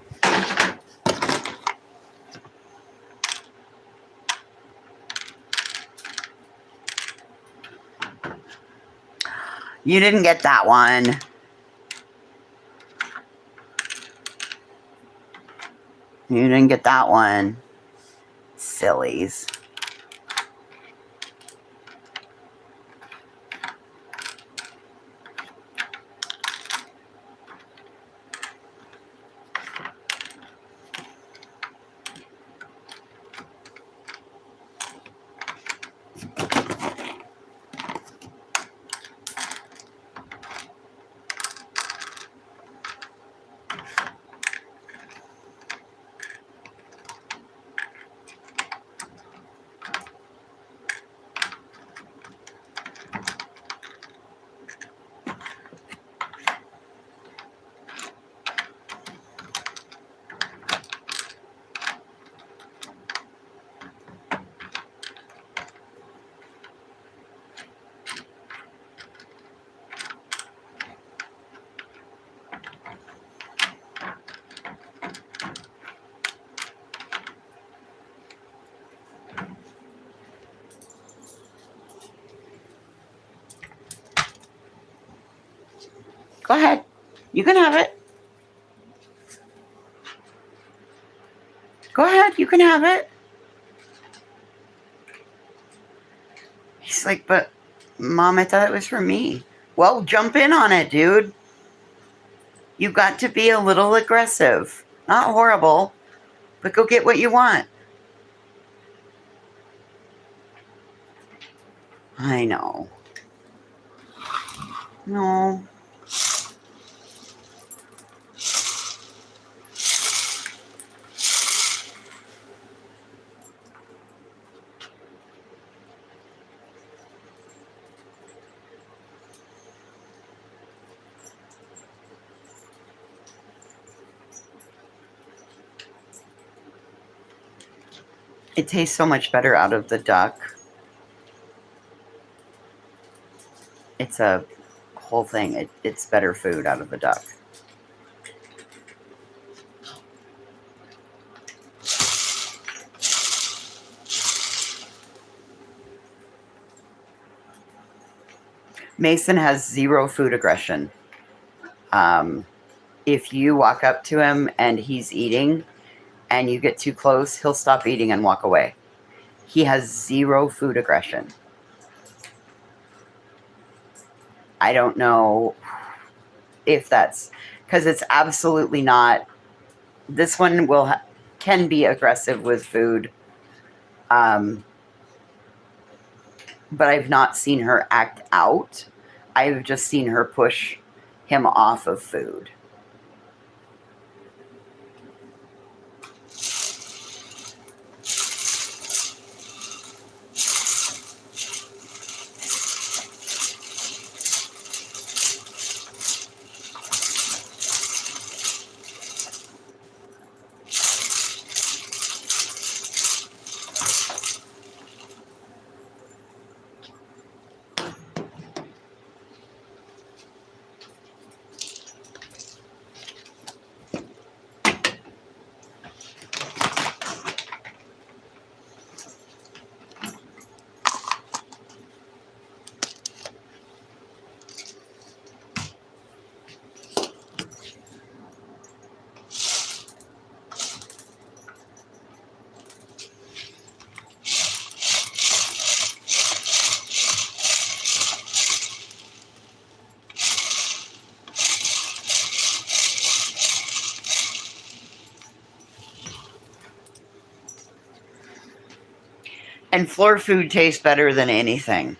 You didn't get that one. You didn't get that one. Sillies. Go ahead. You can have it. Go ahead. You can have it. He's like, but Mom, I thought it was for me. Well, jump in on it, dude. You've got to be a little aggressive. Not horrible, but go get what you want. I know. No. It tastes so much better out of the duck. It's a whole thing. It's better food out of the duck. Mason has zero food aggression. If you walk up to him and he's eating and you get too close, he'll stop eating and walk away. He has zero food aggression. I don't know if that's because it's absolutely not. This one can be aggressive with food, but I've not seen her act out. I've just seen her push him off of food. And floor food tastes better than anything.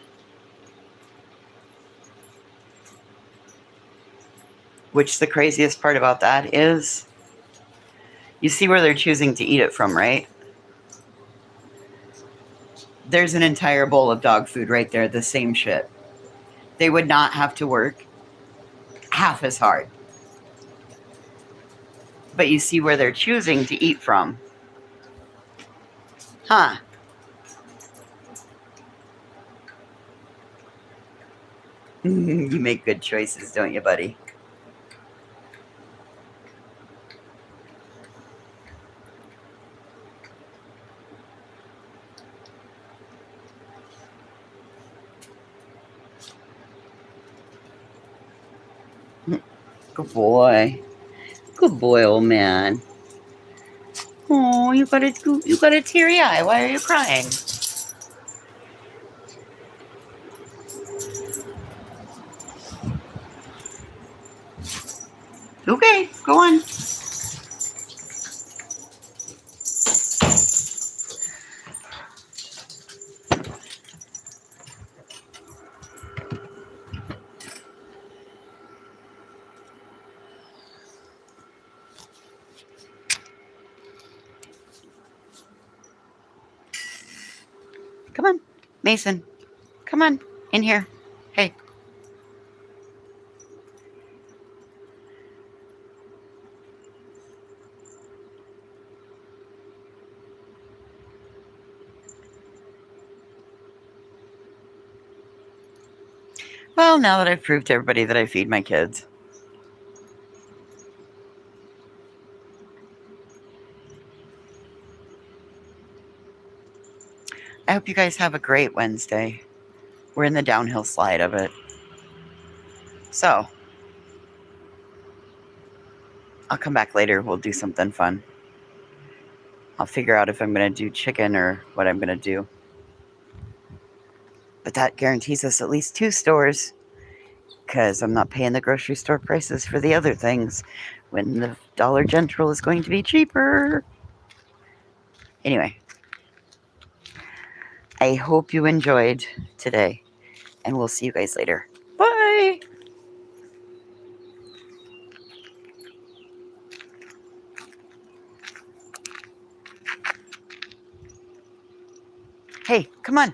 Which the craziest part about that is, you see where they're choosing to eat it from, right? There's an entire bowl of dog food right there, the same shit. They would not have to work half as hard. But you see where they're choosing to eat from. Huh. You make good choices, don't you, buddy? Good boy. Good boy, old man. Oh, you got a teary eye. Why are you crying? Okay, go on. Come on, Mason. Come on, in here. Hey. Well, now that I've proved to everybody that I feed my kids. I hope you guys have a great Wednesday. We're in the downhill slide of it. So, I'll come back later. We'll do something fun. I'll figure out if I'm going to do chicken or what I'm going to do. But that guarantees us at least 2 stores, because I'm not paying the grocery store prices for the other things when the Dollar General is going to be cheaper. Anyway, I hope you enjoyed today, and we'll see you guys later. Bye! Hey, come on.